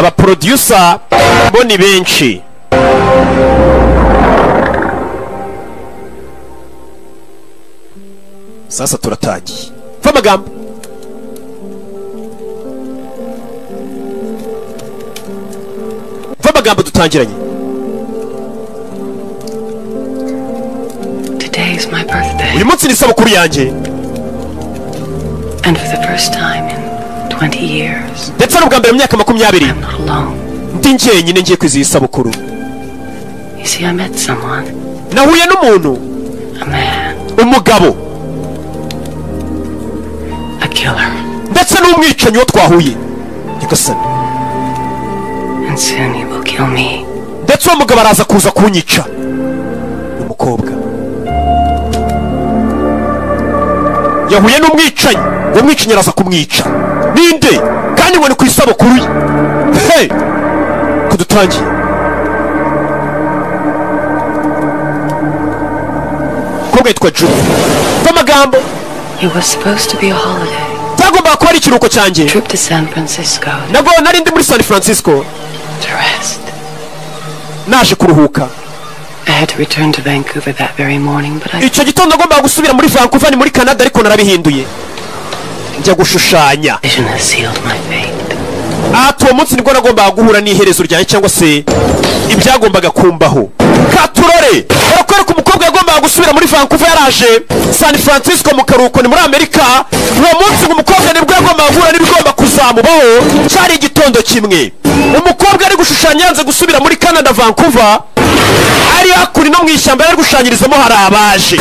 aba producer bo ni benshi. Sasa turatangiye. Va magambo. Va magambo dutangiranye. Today is my birthday. Uyu munsi ni isabukuru yanjye. And for the first time in 20 years. Ndetse n'ubwa mbere mu myaka 20. I'm not alone. Ndi njyenyine ngiye kwizihiza isabukuru. You see, I met someone. Nahuye n'umuntu. A man. Umugabo. A killer. Ndetse n'umwicanyi wo twahuye. Nyagasani. And soon he will kill me. Ndetse uwo mugabo araza kuza kunyica. Umukobwa. Yahuye n'umwicanyi. Uwo mwicanyi araza kumwica. Ninde? Kandi ngo ni ku isabukuru ye. Hey! Kudutangiye. Umukobwa yitwa Juno. Va magambo. It was supposed to be a holiday. Byagombaga kuba ari ikiruhuko cyanjye. Trip to San Francisco. Nabwo nari ndi muri San Francisco. To rest. Naje kuruhuka. I had to return to Vancouver that very morning, but I... Icyo gitondo nagombaga gusubira muri Vancouver ni muri Canada, ariko narabihinduye. Njya gushushanya. Vision has sealed my fate. Uwo munsi nibwo nagombaga guhura n'iherezo ryanjye cyangwa se ibyagombaga kumbaho. Katurore barakwereka umukobwa yagombaga gusubira muri Vancouver, yaraje San Francisco mu karuhuko ni muri Amerika. Uwo munsi umukobwa nibwo yagombaga guhura n'ibigomba kuzamubaho. Cyari igitondo kimwe. Umukobwa ari gushushanya yanze gusubira muri Canada Vancouver, ari hakuri no mu ishyamba yari gushushanyirizamo hari abaje.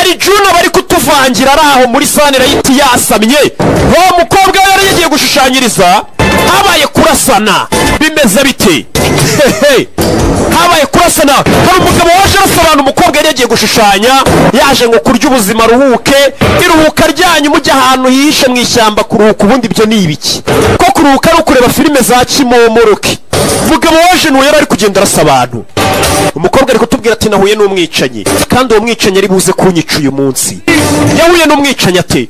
Ari Juno bari kutuvangira araho muri sanira yiti yasamye. Uwo mukobwa yari yagiye gushushanyiriza, habaye kurasana. Bimeze bite? Habaye kurasana. Hari umugabo waje arasabana umukobwa yari yagiye gushushanya, yaje ngo kurya ubuzima ruhuke. Iruhuka ryanyu mujya ahantu hihishe mu ishyamba kuruhuka, ubundi byo ni ibiki? Ko kuruhuka ari ukureba filime za Kimomoroki. Umugabo waje nuwe yari ari kugenda arasa abantu. Umukobwa ari kutubwira ati nahuye n'umwicanyi, kandi uwo mwicanyi ari buze kunyica uyu munsi. Yahuye n'umwicanyi ate?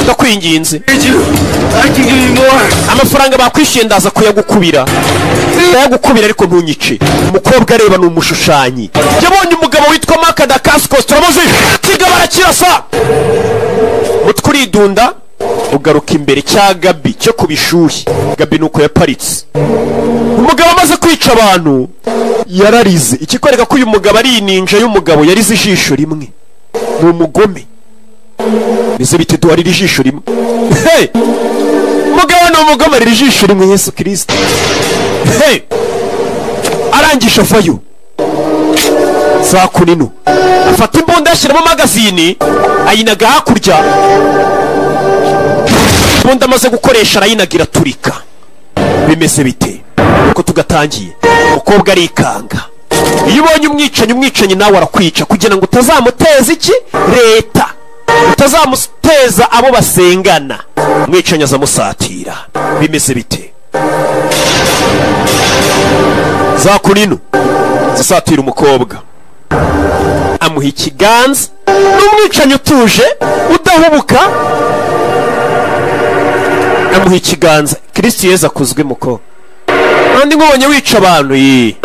Ndakwinginze. Amafaranga bakwishyuye ndaza kuyagukubira. Ndayagukubira ariko ntunyice. Umukobwa areba ni umushushanyi. Yabonye umugabo witwa Makada Cascos, turamuzi. Kigaba arakirasa. Mutwe uridunda ugaruka imbere cya Gabi cyo kubishuhi. Gabi nuko yaparitse. Umugabo amaze kwica abantu yararize. Ikikwereka ko uyu mugabo ari ninja y'umugabo yarize ijisho rimwe. Ni umugome. Bize bite duhari ijisho rimwe. Hey! Umugabo ni umugome ari ijisho rimwe. Yesu Kristo. Hey! Arangisha vayo. Saa kuninu. Afata imbunda yashyiramo magazini ayinaga hakurya. Imbunda amaze gukoresha arayinagira turika. Bimeze bite? Uko tugatangiye. Umukobwa arikanga. Iyo ubonye umwicanyi nawe arakwica kugira ngo utazamuteza iki? Leta. Utazamuteza abo basengana. Umwicanyi azamusatira. Bimeze bite? Za kuninu zisatira umukobwa. Amuha ikiganza. N'umwicanyi utuje udahubuka. Amuha ikiganza. Kristo Yesu akuzwe muko. Kandi nkubonye wica abantu ye.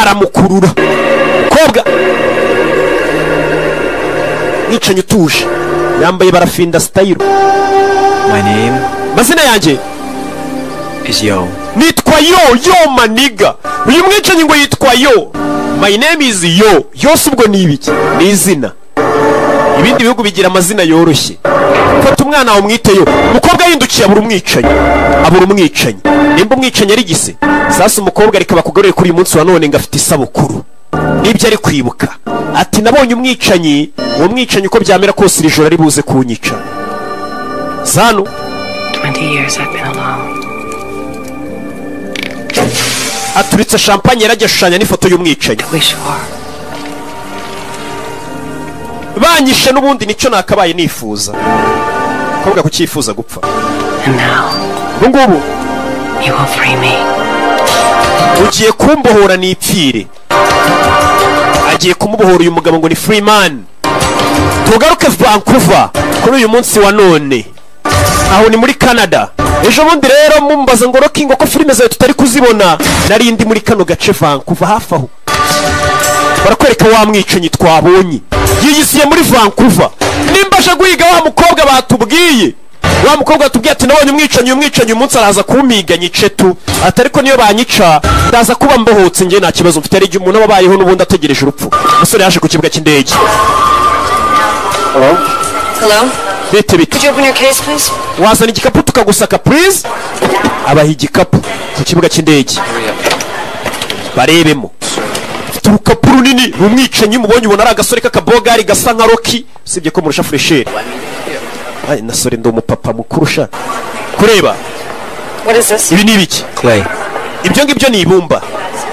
Aramukurura. Kobwa. Mwicanyi utuje. Yambaye barafinda style. My name mazina yanjye is Yo. Nitwa Yo maniga. Uyu mwicanyi ngo yitwa Yo. My name is Yo. Yose ubwo ni ibiki? Ni izina. Ibindi bihugu bigira amazina yoroshye. Fata umwana wawe umwite Yo. Umukobwa yindukiye abura umwicanyi. Nimba umwicanyi ari gise. Sasa umukobwa ariko bakugaruriye kuri uyu munsi wa none ngafite isabukuru. Nibyo ari kwibuka. Ati nabonye umwicanyi, uwo mwicanyi uko byamera kose iri joro ari buze kunyica. Zano 20 years I've been alone. Aturitse champagne yarajya shushanya n'ifoto y'umwicanyi. Banyishe n'ubundi nicyo nakabaye nifuza. Kobwa kucyifuza gupfa. And now ngubu you will free me. ugiye kumbohora nipfire. Agiye kumubohora uyu mugabo ngo ni Freeman. Tugaruke Vancouver kuri uyu munsi wa none, aho ni muri Canada. Ejo bundi rero mumbaza ngo Rocky ngo ko filime zawe tutari kuzibona, nari ndi muri kano gace Vancouver hafi aho. Barakwereka wa mwicanyi twabonye yiyisiye muri Vancouver. Nimbasha guhiga wa mukobwa batubwiye, wa mukobwa atubwiye ati nabonye umwicanyi umunsi araza kumpiga nyice tu, atari ko niyo banyica ndaza kuba mbohotse nge nta kibazo mfite. Ari umuntu wabayeho n'ubundi ategereje urupfu. Umusore yaje ku kibuga cy'indege. Hello? Hello? Bite. Could you open your case, please? Wazana igikapu tukagusaka please. Abaha igikapu ku kibuga cy'indege. Barebemo. Afite urukapu runini, umwicanyi mubonye ubona ari agasore k'akabogari gasa nka Rocky, usibye ko murusha fresher. Ay nasore ndo umupapa mukuru sha. Kureba. What is this? Ibi ni ibiki? Clay. Ibyo ngibyo ni ibumba.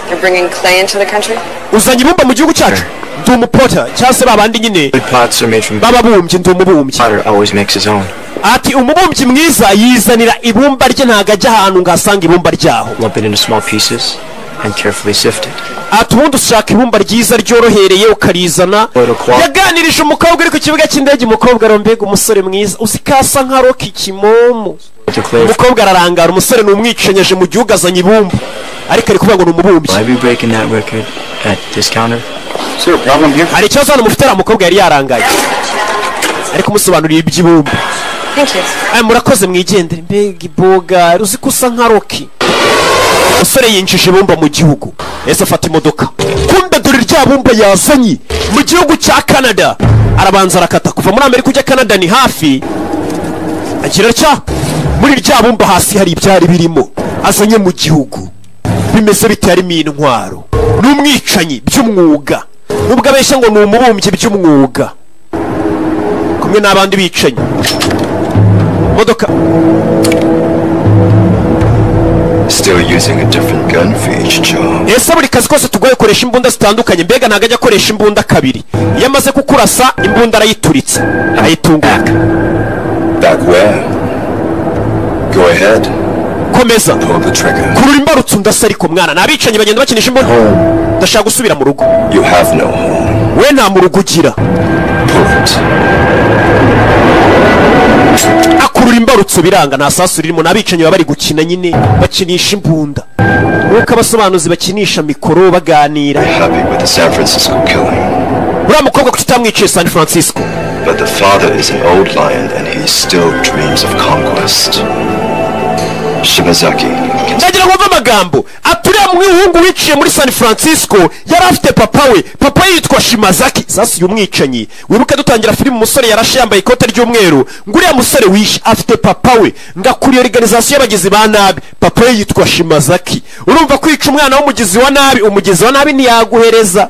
You're bringing clay into the country? Uzanye ibumba mu gihugu cyacu? Ndi umupota cyangwa se babandi nyine Pots are made from bababumbye, ndi umubumbyi. potter always makes his own. Ati umubumbyi mwiza yizanira ibumba rye, ntago ajya ahantu ngasanga ibumba ryaho. Lump it into small pieces and carefully sift it. Ati ubundi ushaka ibumba ryiza ryorohereye ukarizana. Yaganirije umukobwa uri ku kibuga cy'indege, umukobwa arombega umusore mwiza usikasa nka Rocky kimomo. Umukobwa ararangara, umusore ni umwicanyaje mu gihugu azanye ibumba, ariko ari kuvuga ngo ni umubumbyi. Why be breaking that record at this counter? Is there a problem here? Hari ikibazo hano mufite, umukobwa yari yarangaye ariko umusobanuriye iby'ibumba. Thank you. Ay murakoze mwigendere, mbega iboga uzi ko usa nka Rocky. Umusore yinjije ibumba mu gihugu, ese afata imodoka, kumbe dore rya bumba yazanye mu gihugu cya Canada. Arabanza arakata kuva muri Amerika ujya Canada ni hafi, agira cya muri rya bumba hasi hari ibyari birimo azanye mu gihugu, bimeze bitarimo intwaro. N'umwicanyi by'umwuga, nubwo abeshya ngo ni umubumbyi by'umwuga, kumwe n'abandi bicanyi. Modoka Still using a different gun for each job. ese buri kazi kose tugoye koresha imbunda zitandukanye, mbega ntago ajya akoresha imbunda kabiri. Iyo amaze kukurasa imbunda arayituritse ayitunguka. Back where? Go ahead. Komeza Pull the trigger. kurura imbarutso ndasa, ariko mwana nabicanyi bagenda bakinisha imbunda. Ndashaka gusubira mu rugo. You have no home. We nta mu rugo ugira. Pull it. Akurura imbarutso biranga, nta sasu ririmo. Nabicanyi baba bari gukina nyine bakinisha imbunda, nuko abasobanuzi bakinisha mikoro baganira. Happy with the San Francisco killing. Uriya mukobwa kuki utamwiciye San Francisco? But the father is an old lion and he still dreams of conquest. Shimazaki. Ndagira ngo mve amagambo. Aturiya mwihungu wiciye muri San Francisco yari afite papa we, papa yitwa Shimazaki. Sasa uyu mwicanyi wibuka dutangira filime, umusore yarashe yambaye ikote ry'umweru, ngo uriya musore wishe afite papa we, ngakuriye organization y'abagizi ba nabi, papa we yitwa Shimazaki. Urumva kwica umwana w'umugizi wa nabi, umugizi wa nabi ntiyaguhereza.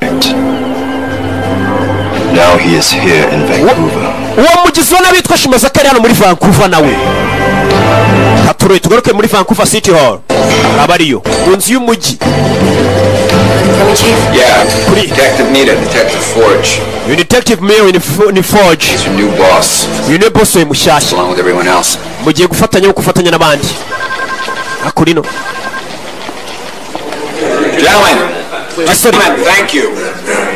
Now he is here in Vancouver. Uwo mugizi wa nabi yitwa Shimazaki ari hano muri Vancouver nawe. Haturoye tugaruke muri Vancouver City Hall, abariyo mu nzu y'umujyi. Coming, Chief? Yeah, Detective Nita, Detective Forge. Uyu Detective Mayor ni Forge. He's your new boss, Uyu ni boss we mushyashya, along with everyone else. mugiye gufatanya no gufatanya n'abandi. Akurino. Gentlemen, thank you.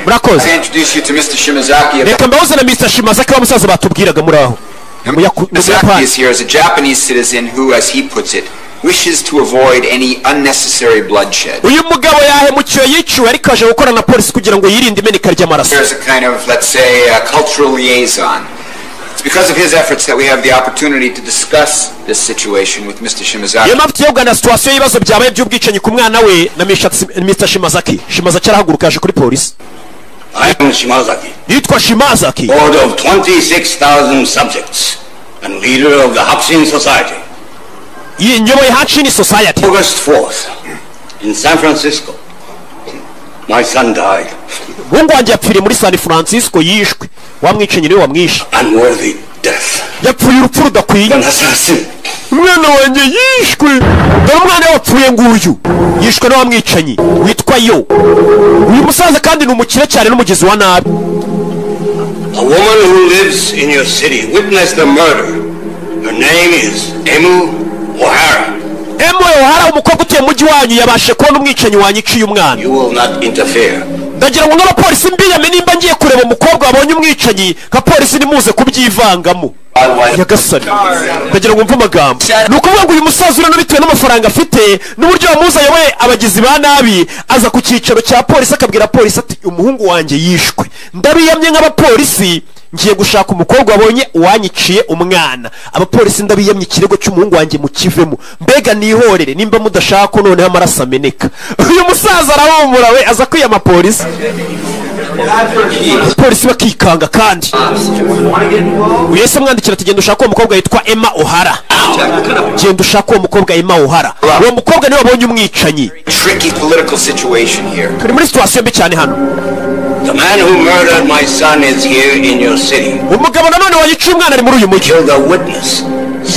Murakoze. I introduce you to Mr. Shimazaki. Reka mbahoze na Mr. Shimazaki wa musaza batubwiraga muri aho. Shimazaki is here as a Japanese citizen who, as he puts it, wishes to avoid any unnecessary bloodshed. Uyu mugabo yahemukiwe yiciwe ariko aje gukora na polisi kugira ngo yirinde imeneka ry'amaraso. There's a kind of, let's say, a cultural liaison. It's because of his efforts that we have the opportunity to discuss this situation with Mr. Shimazaki. Iyo mpamvu tuyogana situation y'ibibazo byabaye by'ubwicanyi ku mwana we na Mr. Shimazaki. Shimazaki arahaguruka aje kuri polisi. I am Shimazaki, Yitwa Shimazaki, board of 26,000 subjects and leader of the Hakushin Society. nyoboye Hakushin Society. August 4th, in San Francisco, my son died. Mungu wanjye yapfiriye muri San Francisco, yishwe. Wamwicanyi niwe wamwishe. Unworthy death. Yapfuye urupfu rudakwiye. An assassin. Umwana wanjye yishwe. Dore umwana wapfuye nguyu yishwe n'uwamwicanyi witwa Yo. Uyu musaza kandi ni umukire cyane n'umugizi wa nabi. A woman who lives in your city witnessed the murder. Her name is Emu O'Hara. Emo hari umukobwa utuye mu mujyi wanyu yabashe kubona umwicanyi wanyiciye umwana. You will not interfere. Ndagira ngo n'abapolisi mbiyame nimba ngiye kureba umukobwa wabonye umwicanyi ka polisi nimuze kubyivangamo. Nyagasani ndagira ngo mve amagambo. Ni ukuvuga ngo uyu musaza urano bitewe n'amafaranga afite n'uburyo wamuzanye we abagizi ba nabi aza ku cyicaro cya polisi akabwira polisi ati umuhungu wanjye yishwe. Ndabiyamye nk'abapolisi ngiye gushaka umukobwa wabonye uwanyiciye umwana. Abapolisi ndabiyamye ikirego cy'umuhungu wanjye mukivemo. Mbega nihorere nimba mudashaka ko noneho amaraso ameneka. Uyu musaza arahumura we aza kwiyama polisi. Polisi bakikanga kandi uyese mwandikira ati genda ushaka uwo mukobwa yitwa Emma O'Hara. Genda ushaka uwo mukobwa Emma O'Hara. Uwo mukobwa niwe wabonye umwicanyi. Tricky political situation here. Kuri muri situation mbi cyane hano. The man who murdered my son is here in your city. Umugabo nanone wayiciye umwana ari muri uyu mujyi. Killed a witness.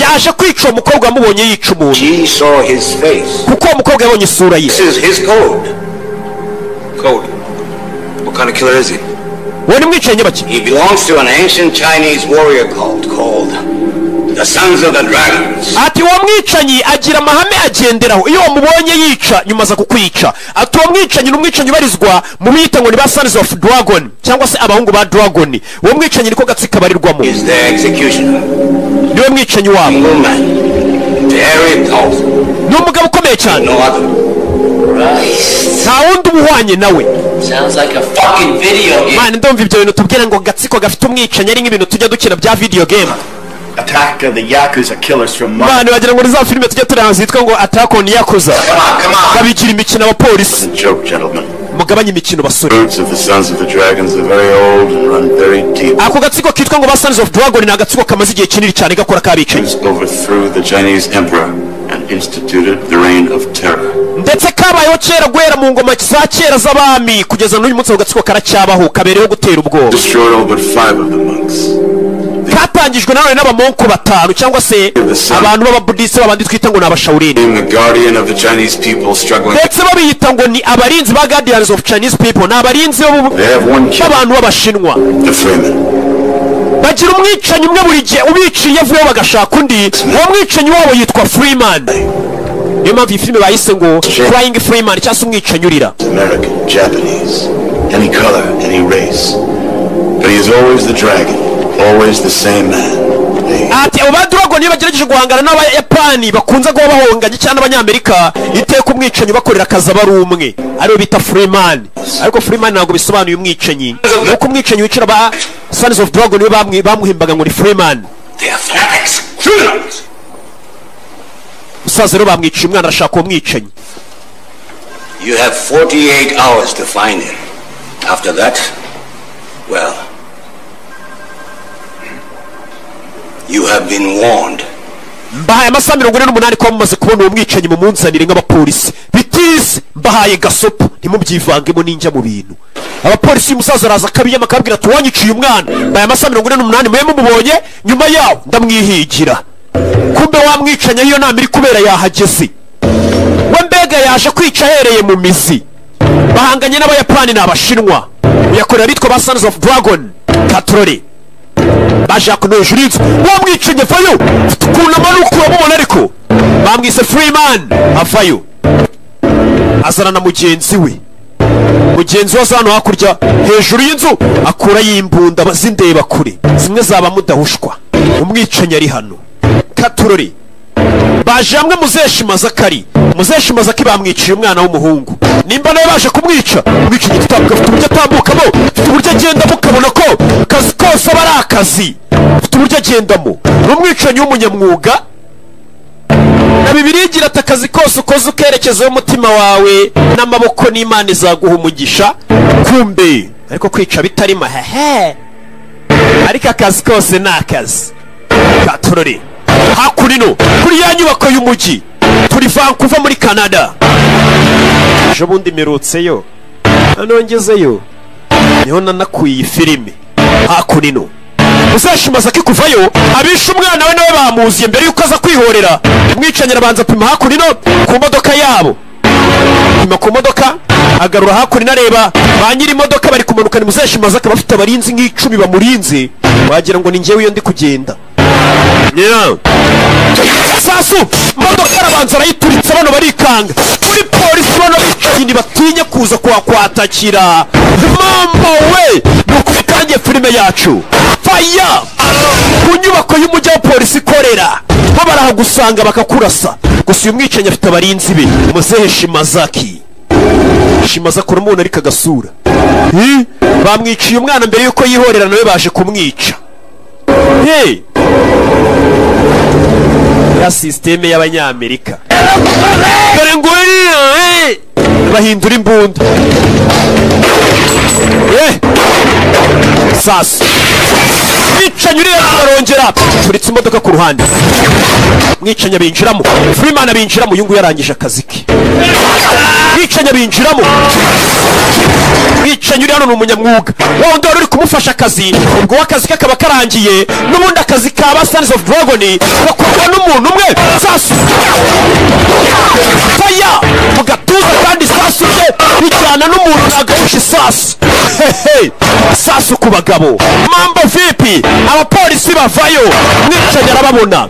Yaje kwica umukobwa amubonye yica umuntu. She saw his face. Kuko umukobwa yabonye isura ye. This is his code. Code? What kind of killer is he? Wowe ni mwicanyi baki? He belongs to an ancient Chinese warrior cult called the Sons of the Dragons. Ati uwo mwicanyi agira amahame agenderaho. Iyo wamubonye yica nyuma za kukwica. Ati uwo mwicanyi n'umwicanyi ubarizwa mu bita ngo ni ba Sons of Dragon cyangwa se abahungu ba Dragon. Uwo mwicanyi niko gatsika barirwamo. Is their executioner. Niwe mwicanyi wabo. Single man. Very powerful. Ni umugabo ukomeye cyane. No other. Nta wundi umuhwanye nawe. Sounds like a fucking video game. Mani ndumva ibyo bintu tubwira ngo gatsiko gafite umwicanyi ari nk'ibintu tujya dukina bya video game. Attack of the Yakuza killers from Mars. Mani bagira ngo za filime tujya tureba zitwa ngo Attack on Yakuza. Come on. Babigira imikino abapolisi. Joke, gentlemen. Mugabanye imikino basore. Roots of the Sons of the Dragons are very old and run very deep. Ako gatsiko kitwa ngo ba Sons of Dragon ni agatsiko kamaze igihe kinini cyane gakora kabicanyi. Overthrew the Chinese emperor and instituted the reign of terror. Ndetse kabayeho kera guhera mu ngoma za kera z'abami kugeza n'uyu munsi gatsiko karacyabaho kabereho gutera ubwoba. Destroyed all but 5 of the monks. Katangijwe nanone n'abamonko batanu cyangwa se abantu b'ababudiste babandi twita ngo ni abashawurini. The guardian of the Chinese people struggling. Ndetse babiyita ngo ni abarinzi ba guardians of Chinese people. Ni abarinzi b'abantu b'abashinwa. The Freeman. Bagira umwicanyi umwe buri gihe ubiciye avuyeho bagashaka undi. Uwo mwicanyi wabo yitwa Freeman. Niyo mpamvu iyi filime bayise ngo Crying Freeman cyangwa se umwicanyi urira. American, Japanese, any color, any race. But he is always the dragon, always the same man. Ati abo ba Dragon iyo bagerageje guhangana n'abayapani bakunze kuba bahonganye cyane n'abanyamerika iteka umwicanyi bakorera akazi aba ari umwe ariwe bita Freeman. Ariko Freeman ntabwo bisobanuye umwicanyi. Nuko umwicanyi wicira ba Sons of Dragon we bamuhimbaga ngo ni Freeman. They are fanatics. Criminals. Musaza rero bamwiciye umwana arashaka uwo mwicanyi. You have 48 hours to find him. After that, well, you have been warned. Mbahaye amasaha 48 ko mumaze kubona uwo mwicanyi mu munzanire nk'abapolisi. Bitize mbahaye gasopo ntimubyivangemo ninjya mu bintu. Abapolisi umusaza araza akabiyama akabwira ati wanyiciye umwana. Mbahaye amasaha 48 mwe mumubonye nyuma yawo ndamwihigira. Kumbe wamwicanya iyo nama iri kubera yahageze. We mbega yaje kwica ahereye mu mizi. Bahanganye n'abayapani n'abashinwa. Uyakorera bitwa ba Sons of Dragon. Katrore. Baje kunoje inzu. Wamwicanye vayo. Tukuna manuko wamubona ariko. Bamwise Freeman. Avayo. Azana na mugenzi we. Mugenzi wazano hakurya hejuru y'inzu akura yimbunda bazindeba kure. Zimwe zaba mudahushwa. Umwicanye ari hano. Katurori baje hamwe muzeshimaza kari muzeshimaza ki bamwiciye umwana w'umuhungu nimba nawe baje kumwica umwica igitambwe afite uburyo atambukamo afite uburyo agendamo ukabona ko akazi kose aba ari akazi afite uburyo agendamo n'umwicanyi w'umunyamwuga na Bibiliya igira ati akazi kose ukoze ukerekezaho umutima wawe n'amaboko n'Imana izaguha umugisha kumbe ariko kwica bitari mahehe ariko akazi kose ni akazi. Katurori hakurino kuri ya nyubako y'umujyi turi Vancouver muri Canada. Ejo bundi merutseyo anongezeyo niho nanakuye iyi filime hakurino. Uzashimaza kikuvayo abisha umwana we nawe bamuziye mbere yuko aza kwihorera. Umwicanye arabanza pima hakurino ku modoka yabo. Pima ku modoka agarura hakurino areba ba nyiri imodoka bari kumanuka. Ni muzashimaza ko bafite abarinzi nk'icumi bamurinze wagira ngo ni njyewe iyo ndi kugenda. sasu modoka arabanza arayituritse bano barikanga kuri polisi bano bicaye batinya kuza kwatakira mama we nuko bitangiye filime yacu faya ku nyubako y'umujyi wa polisi ikorera bo barahagusanga bakakurasa gusa uyu mwicanyi afite abarinzi be muzehe Shimazaki uramubona ariko agasura bamwiciye umwana mbere yuko yihorera nawe baje kumwica ya sisiteme y'abanyamerika dore ngo bahindura imbunda sasa mwicanyi uriya barongera turitse imodoka ku ruhande mwicanyi abinjiramo Freeman abinjiramo uyu nguyu yarangije akazi ke mwicanyi abinjiramo mwicanyi uri hano ni umunyamwuga wa wundi wari uri kumufasha akazi ubwo w'akazi ke kaba karangiye n'ubundi akazi kaba Sons of Dragon gakorwa n'umuntu umwe sasu faya mu gatuza kandi sasu rye bijyana n'umuntu nagahusha isasu sasu ku bagabo mambo vipi abapolisi bavayo mwicanyi arababona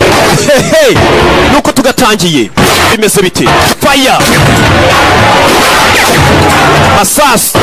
nuko tugatangiye bimeze bite faya masasu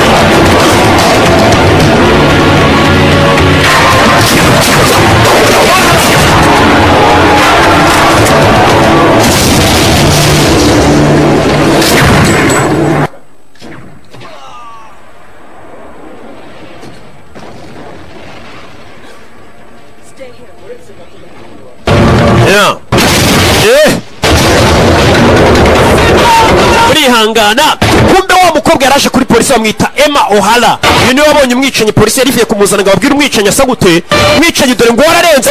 urihangana kumbe wa mukobwa yaraje kuri polisi bamwita Emma O'Hara uyu niwe wabonye umwicanyi polisi yarifiye kumuzana ngo ababwire umwicanyi asa gute umwicanyi dore ngo wararenze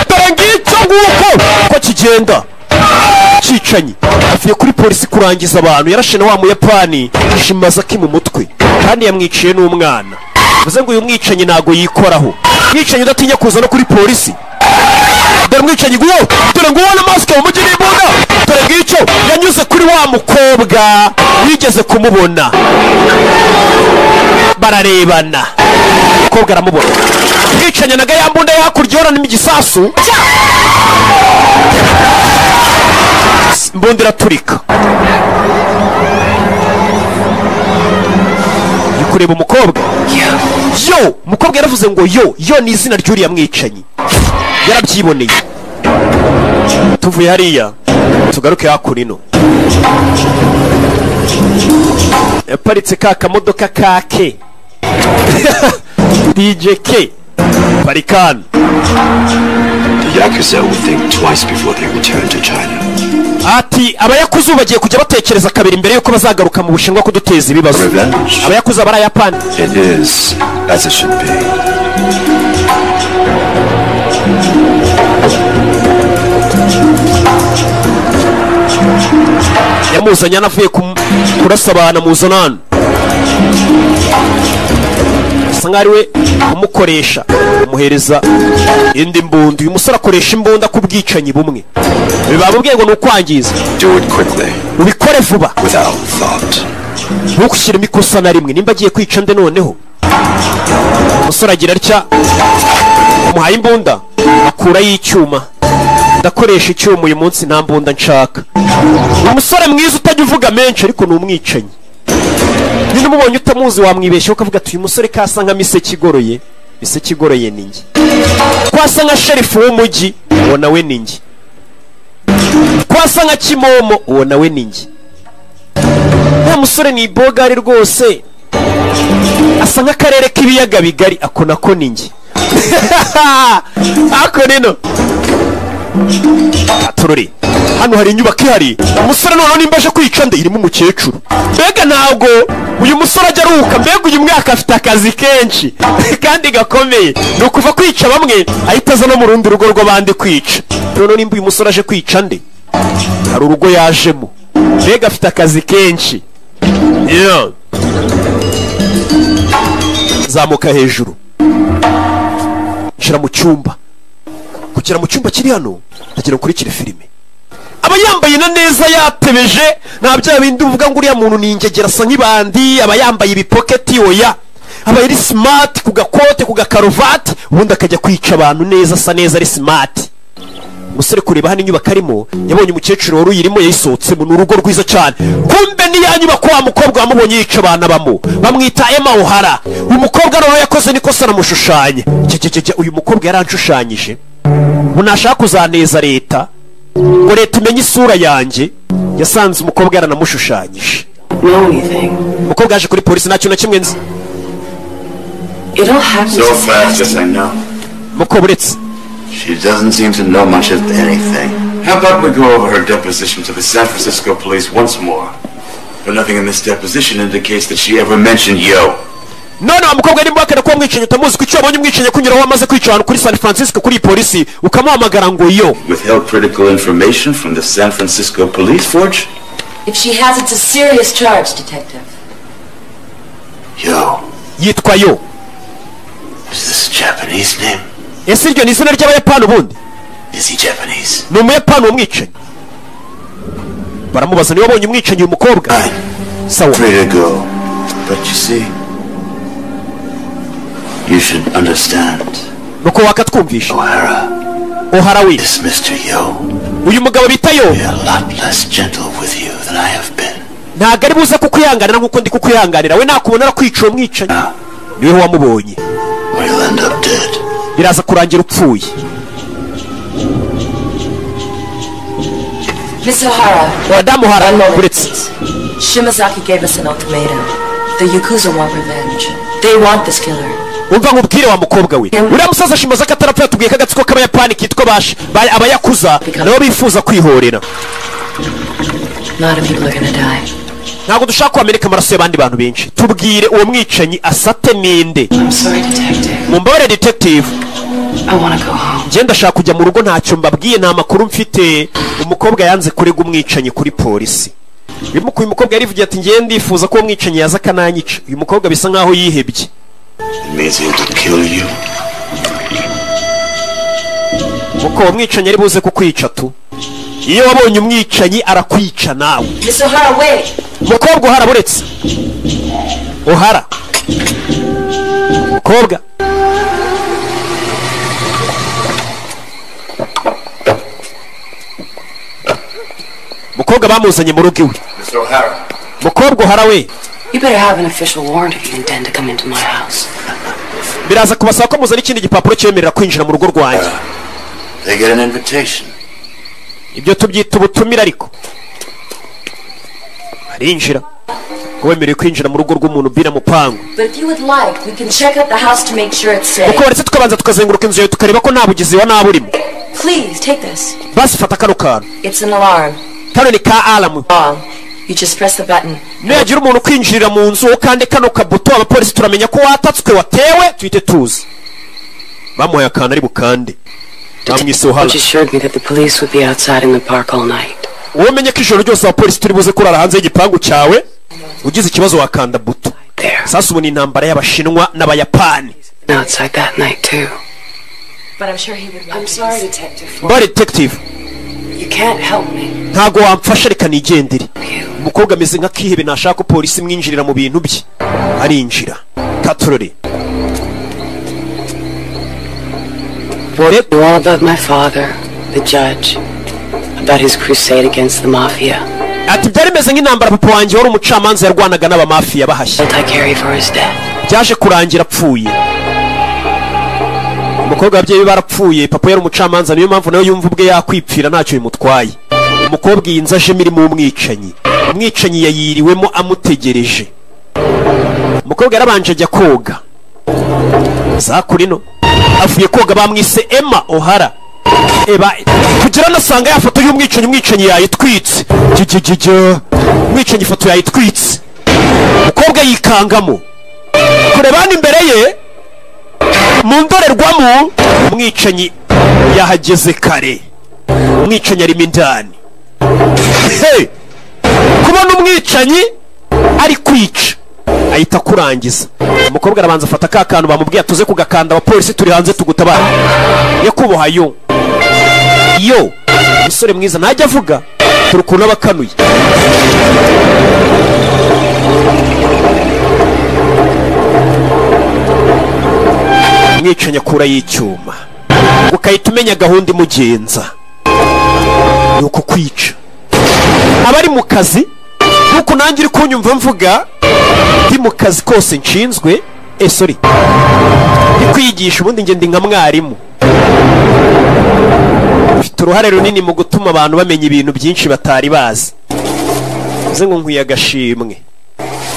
dore ngicyo nguko ko kigenda cyicanyi avuye kuri polisi kurangiza abantu yarashe na wa muyapani Shimazaki mu mutwe kandi yamwiciye n'umwana bivuze ngo uyu mwicanyi ntago yikoraho mwicanyi udatinya kuza no kuri polisi dore mwicanyi guyo dore ngo ubona mask mu mujyi n'imbunda dore ngicyo yanyuze kuri wa mukobwa wigeze kumubona bararebana umukobwa aramubona mwicanyi naga yambunda hakurya yorana n'imigisasu mbunda iraturika kureba umukobwa yo umukobwa yaravuze ngo yo ni izina ry'uriya mwicanyi yarabyiboneye tuvuye hariya tugaruke hakurino yaparitse ka kamodoka kake DJ K Parikani. The Yakuza will think twice before they return to China. Ati abayakuza bagiye kujya batekereza kabiri imbere yuko bazagaruka mu Bushinwa kuduteza ibibazo. Abayakuza barayapana. It is as it should be. Yamuzanye anavuye kurasabana muzanana. Sangariwe umukoresha umuhereza indi mbunda. Uyu musore akoresha imbunda ku bwicanyi bumwe. Bibabubwiye ngo nukwangiza. Do it quickly. Ubikore vuba. Without thought. Ntukushyire imikosa na rimwe. Nimba agiye kwica nde noneho. Umusore agira atya. Umuhaye imbunda akura y'icyuma. Ndakoresha icyuma uyu munsi nta mbunda nshaka. Umusore mwiza utajya uvuga menshi ariko ni umwicanyi. Nino mubonye utamuzi wamwibeshye ukavuga ati uyu musore kasa nka Miseke igoroye. Miseke igoroye ni nge. Kwasa nka sherifu w'umujyi uwo nawe ni nge. Kwasa nka Kimomo uwo nawe ni nge. Nta musore ni bogari rwose. Asa nk'akarere k'ibiyaga bigari ako nako ni nge. Ako nino atururi hano hari inyubako ihari. Umusore noneho nimba aje kwica nde irimo umukecuru. Mbega ntabwo uyu musore ajya aruhuka. Mbega uyu mwaka afite akazi kenshi kandi gakomeye. Ni ukuva kwica bamwe ahita aza no mu rundi rugo rw'abandi kwica. Noneho nimba uyu musore aje kwica nde hari urugo yajemo. Mbega afite akazi kenshi. Zamuka hejuru nshira mu cyumba. Kugera mu cyumba kiri hano ndagira ukurikire filime. Aba yambaye na neza yatebeje nta bya bindi uvuga ngo uriya muntu ni ingegera asa nk'ibandi. Aba yambaye ibipoketi oya. Aba yari smart ku gakote ku gakarovati ubundi akajya kwica abantu neza asa neza ari smart. umusore kureba hano inyubako arimo yabonye umukecuru wari uyirimo yayisohotsemo. Ni urugo rwiza cyane, kumbe ni ya nyubako wa mukobwa wamubonye yica abana bamo bamwita Emma O'Hara. Uyu mukobwa nawe yakoze nikosa namushushanya. Uyu mukobwa yaranshushanije ngo nashaka kuzaneza leta, ngo leta imenye isura yanjye. Yasanze umukobwa yaranamushushanyije. Umukobwa yaje kuri polisi nta kintu na kimwe nzi. So fast as I know. Mukobwa uretse She doesn't seem to know much of anything. How about we go over her deposition to the San Francisco police once more? But nothing in this deposition indicates that she ever mentioned Yo. none wa mukobwa ari mbakana ko mwicenye utamuzi ko icyo wabonye mwicenye kunyuraho wamaze kwica abantu kuri San Francisco kuri polisi ukamuhamagara ngo Yo. Withheld critical information from the San Francisco police, Forge? If she has, it's a serious charge, Detective. Yo. Yitwa Yo. Is this a Japanese name? Ese iryo ni izina ry'Abayapani ubundi? Is he Japanese? Ni Umuyapani umwicenye. Baramubaza niba wabonye umwicenye uyu mukobwa. Sawa. Free to go. But you see, you should understand. Nuko wakatwumvisha. O'Hara we. This Mr. Yo. Uyu mugabo bita Yo. Be a lot less gentle with you than I have been. Ntago ari buze kukwihanganira nkuko ndi kukwihanganira. We nakubonera kwica uwo mwicanyi. Niwe wamubonye. We'll end up dead. Biraza kurangira upfuye. Miss O'Hara. Madame O'Hara, uretse. Shimazaki gave us an ultimatum. The Yakuza want revenge. They want this killer. Umva nkubwire wa mukobwa we. Uriya musaza Shimazaki atarapfa yatubwiye ko agatsiko k'Abayapani kitwa Abayakuza nabo bifuza kwihorera. Ntabwo dushaka ko Amerika amaraso y'abandi bantu benshi. Tubwire uwo mwicanyi asate ninde. Mumbabarire detective. Njye ndashaka kujya mu rugo ntacyo mbabwiye, nta makuru mfite. Umukobwa yanze kurega umwicanyi kuri polisi. Bimukuye umukobwa yarivugiye ati ngiye ndifuza ko umwicanyi yaza kananyica. Uyu mukobwa bisa nkaho yihebye. Muko umwicanyi ari buze kukwica tu. Iyo wabonye umwicanyi arakwica nawe. Miss O'Hara, wait. Mukobwa O'Hara buretse. O'Hara. Mukobwa. Mukobwa bamuzanye mu rugo iwe. Mr. O'Hara. Mukobwa O'Hara we. You better have an official warrant if you intend to come into my house. Biraza kubasaba ko muzana ikindi gipapuro cyemerera kwinjira mu rugo rwanjye. They get an invitation. Ibyo tubyita ubutumire ariko. Arinjira. Wemerewe kwinjira mu rugo rw'umuntu bira mupango. But if you would like, we can check out the house to make sure it's safe. Uko baretse tukabanza tukazenguruka inzu yawe tukareba ko nta bugizi wa nabi urimo. Please take this. Basi fata kano kantu. It's an alarm. Kano ni ka alarm. You just press the button. Niyagira umuntu kwinjirira mu nzu ukande kano kabuto abapolisi turamenya ko watatswe watewe tuhite tuzi. Bamuhaye akantu ari bukande. Bamwise O'Hara. She assured me that the police would be outside in the park all night. Umenye ko ijoro ryose abapolisi turi buze kurara hanze y'igipangu cyawe. Ugize ikibazo wakanda buto. Sasa ubu ni intambara y'Abashinwa n'Abayapani. Outside that night too. But I'm sure he would. I'm sorry, Detective. But detective. You can't help me. Ntago wamfasha reka nigendere. Umukobwa ameze nka kihebe nashaka ko polisi mwinjirira mu bintu bye. Arinjira. Katurore. What knew all about my father, the judge, about his crusade against the mafia. Ati byari meze nk'intambara papa wanjye wari umucamanza yarwanaga n'abamafia bahashye. Byaje kurangira apfuye. Umukobwa abyeyi barapfuye, papa yari umucamanza niyo mpamvu nayo yumva ubwe yakwipfira ntacyo bimutwaye. Umukobwa yinzaje mirimo umwicanyi. Umwicanyi yayiriwemo amutegereje. Umukobwa yarabanje ajya koga. Zakurino avuye koga bamwise Emma O'Hara. Eba kugira nasanga yafoto y'umwicanyi yayitwitse. Umwicanyi ifoto yayitwitse. Umukobwa yikangamo. Kurebana imbere ye mu ndorerwamo umwicanyi yahageze kare. Umwicanyi arimo indani. Kubona umwicanyi ari kwica ahita kurangiza. Umukobwa arabanza afata ka kantu bamubwiye tuze kugakanda abapolisi turi hanze tugutabara. Yakuboha yo musore mwiza ntajya avuga turukuna abakanuye. Umwicanyi akura y'icyuma ukahita umenya gahunda imugenza. ni ukukwica. Abari mu kazi nkuko nanjye uri kunyumva mvuga ndi mu kazi kose nshinzwe sorry ndi kwigisha, ubundi njye ndi nka mwarimu, ufite uruhare runini mu gutuma abantu bamenya ibintu byinshi batari bazi. uze ngo nkwiye agashimwe,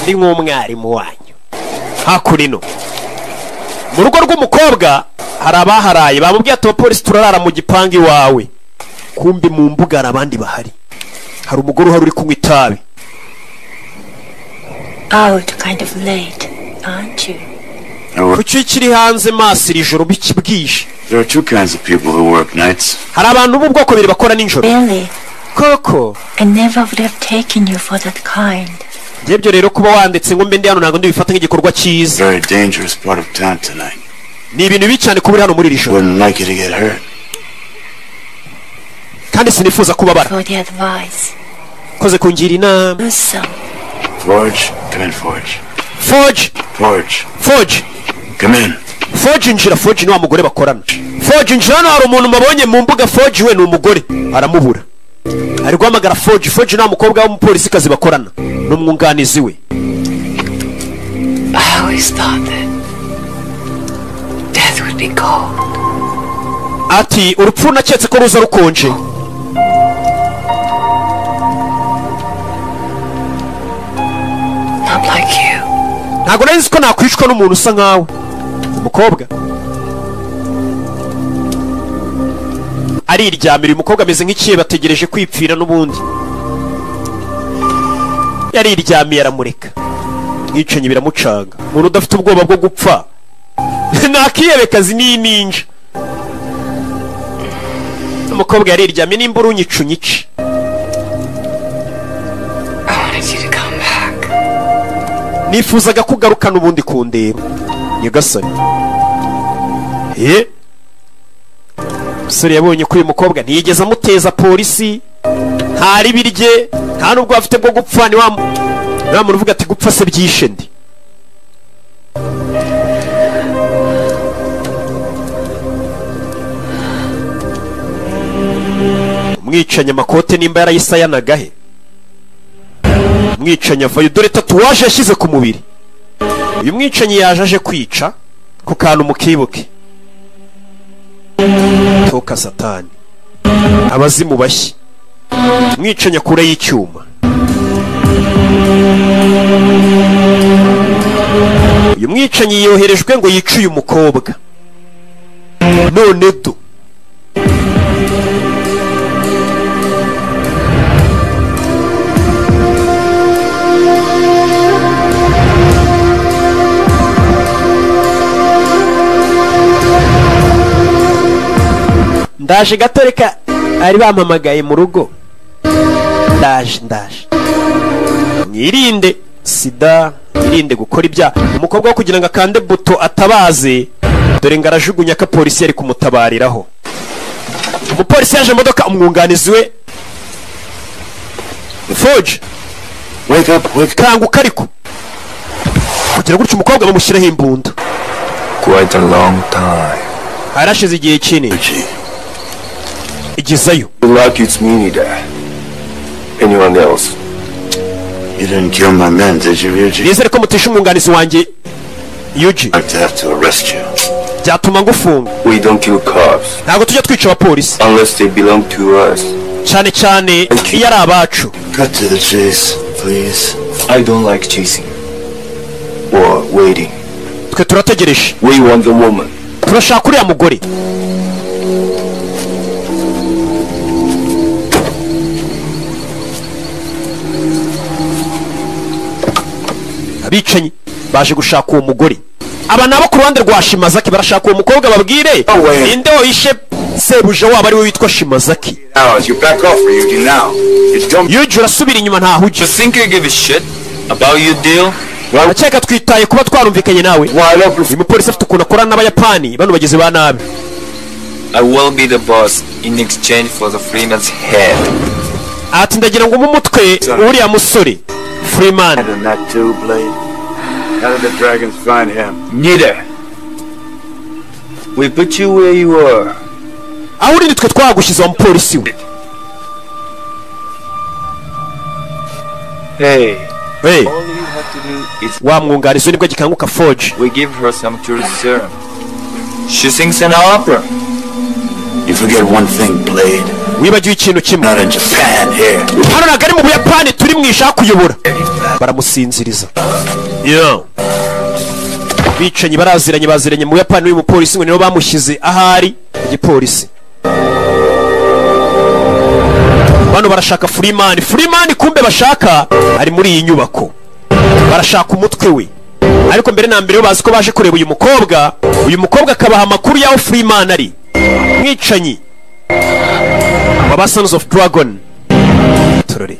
ndi nk'umwarimu wanyu. Hakurino mu rugo rw'umukobwa hari abaharaye, bamubwiye ati abapolisi turarara mu gipangu iwawe, kumbi mu mbuga hari abandi bahari. Hari umugore uhari uri kunywa itabi. Out kind of late, aren't you? Kuki kiri hanze maso iri joro bikibwije? There are two kinds of people who work nights. Hari abantu b'ubwoko bubiri bakora nijoro. Really? Koko I never would have taken you for that kind. Njebyo rero kuba wanditse ngo mbe ndi hano ntabwo ndibifata nk'igikorwa cyiza. Very dangerous part of town tonight. Ni ibintu bibi cyane kuba uri hano muri iri joro. Wouldn't like you to get hurt. Kandi sinifuza kubabara. For the advice. Koze kungira inama. Do some. Forge, come in, Forge. Forge. Forge. Forge. Come in. Forge njira. Forge ni wa mugore bakorana. Forge njira, hano hari umuntu mabonye mu mbuga. Forge we ni umugore aramubura. Ari guhamagara Forge. Forge ni umukobwa w'umupolisi kazi bakorana n'umwunganizi we. I always thought that death would be cold. Ati urupfu naketse ko ruza rukonje. Not like you. Ntabwo nari nzi ko nakwicwa n'umuntu usa nkawe. Umukobwa ariryamira. Umukobwa ameze nk'ikiye bategereje kwipfira n'ubundi. Yariryamiye aramureka. Mwicanyi biramucanga. Umuntu udafite ubwoba bwo gupfa nakiyebekazi ni ninja. Umukobwa yariryamiye. Nimba urunyica unyice. I wanted you to come back. Nifuzaga kugaruka n'ubundi kundeba nyagasani. Umusore yabonye ko uyu mukobwa ntiyigeze amuteza polisi, ntari birye, nta nubwo afite bwo gupfa. Ni wa muntu uvuga ati gupfa se byishe ndi. Umwicanyi amakote nimba yarayisayanaga he? Umwicanyi avayo, dore tatuwaje yashyize ku mubiri. Uyu mwicanyi yaje aje kwica ku kantu mukibuke. Toka satani, abazimu bashyi. Umwicanyi akura y'icyuma. Uyu mwicanyi yoherejwe ngo yice uyu mukobwa. None do ndaje gatoreka ari bampamagaye mu rugo. Ndaje mwirinde sida, mwirinde gukora ibyaha. Umukobwa wo kugira ngo akande buto atabaze, dore ngo arajugunya ko polisi yari kumutabariraho. Umupolisi yaje imodoka, umwunganizi we Forge, wake up. kanguka ariko kugira gutyo umukobwa bamushyiraho imbunda. Quite a long time. Harashize igihe kinini. Igizayo. Lucky it's me there. Anyone else? You didn't kill my men, did you, Yuji? Nizere ko mutisha umwunganizi wanjye Yuji. I'd have to arrest you. Byatuma ngufunga. We don't kill cops Ntabwo tujya twica abapolisi, unless they belong to us. cyane cyane iyo ari abacu. Cut to the chase, please. I don't like chasing or waiting. Twe turategereje. We want the woman. Turashaka uriya mugore. Abicanyi baje gushaka uwo mugore. Aba nabo ku ruhande rwa Shimazaki barashaka uwo mukobwa babwire ninde wishe sebuja wabo ari we witwa Shimazaki. You back off, Ryuji, now. You don't... Yuji urasubira inyuma ntaho ujya. You think you give a shit about your deal? Akeka twitaye kuba twarumvikanye nawe. Uyu mupolisi afite ukuntu akorana n'abayapani bano bagize ba nabi. I will be the boss in exchange for the Freeman's head. Ati ndagira ngo umutwe uriya musore Freeman. And that too, Blade. How did the dragons find him? Neither. We put you where you are. Aho uri nitwe twagushyize wa mupolisi we. Hey. Hey. All you have to do is Wa mwungarizo nibwo gikanguka Forge. we give her some tourist serum. She sings an opera. You forget one thing, Blade. Wibagiwe ikintu kimwe. Not in Japan here. Hano nagari mu Buyapani turi mwishaka kuyobora. Baramusinziriza. Yeah. Bicanyi baziranye mu Buyapani uyu mupolisi ngo nibo bamushyize ahari igipolisi. Bano barashaka Freeman. Freeman kumbe bashaka ari muri iyi nyubako. Barashaka umutwe we. Ariko mbere na mbere bazi ko baje kureba uyu mukobwa akabaha amakuru yaho Freeman ari. Mwicanyi Baba Sons of Dragon. Turore.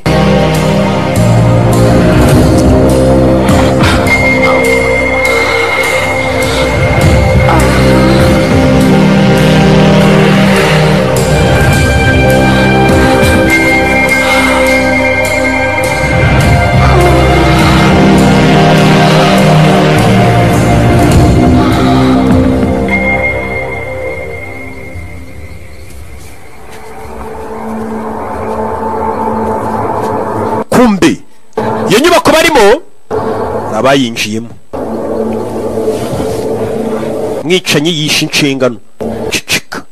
Kumbe iyo nyubako barimo abayinjiyemo. Mwicanyi yishe inshingano. Cicika.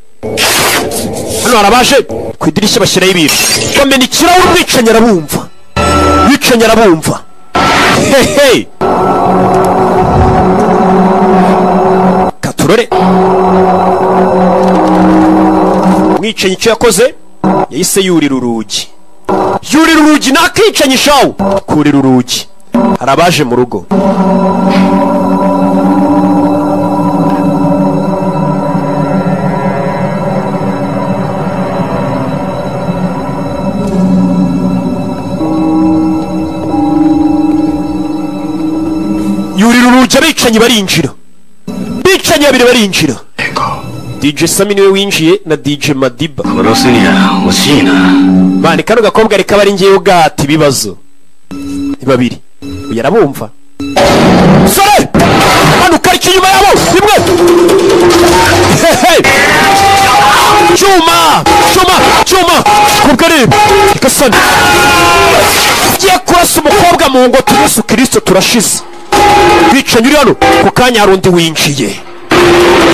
Hano harabaje ku idirishya bashyiraho ibintu. Bamena ikirahure mwicanyi arabumva. Mwicanyi arabumva. Hehe. Katurore. Mwicanyi icyo yakoze yahise yurira urugi. Yurira urugi nakicanye shawo. Kurira urugi. Harabaje mu rugo. Yurira urugi abicanyi barinjira. Bicanyi babiri barinjira. DJ Sami niwe winjiye na DJ Madiba. Bani kano gakobwa reka bari ngiye ugata ibibazo. Ni babiri. Yarabumva. Sore! Bano kariki nyuma yabo. Rimwe. Hey. Chuma. Kubgarib. Ikasani. Giye kurasa umukobwa mu ngo Yesu Kristo turashize. Bicanyi uri hano ku kanya harundi winjiye.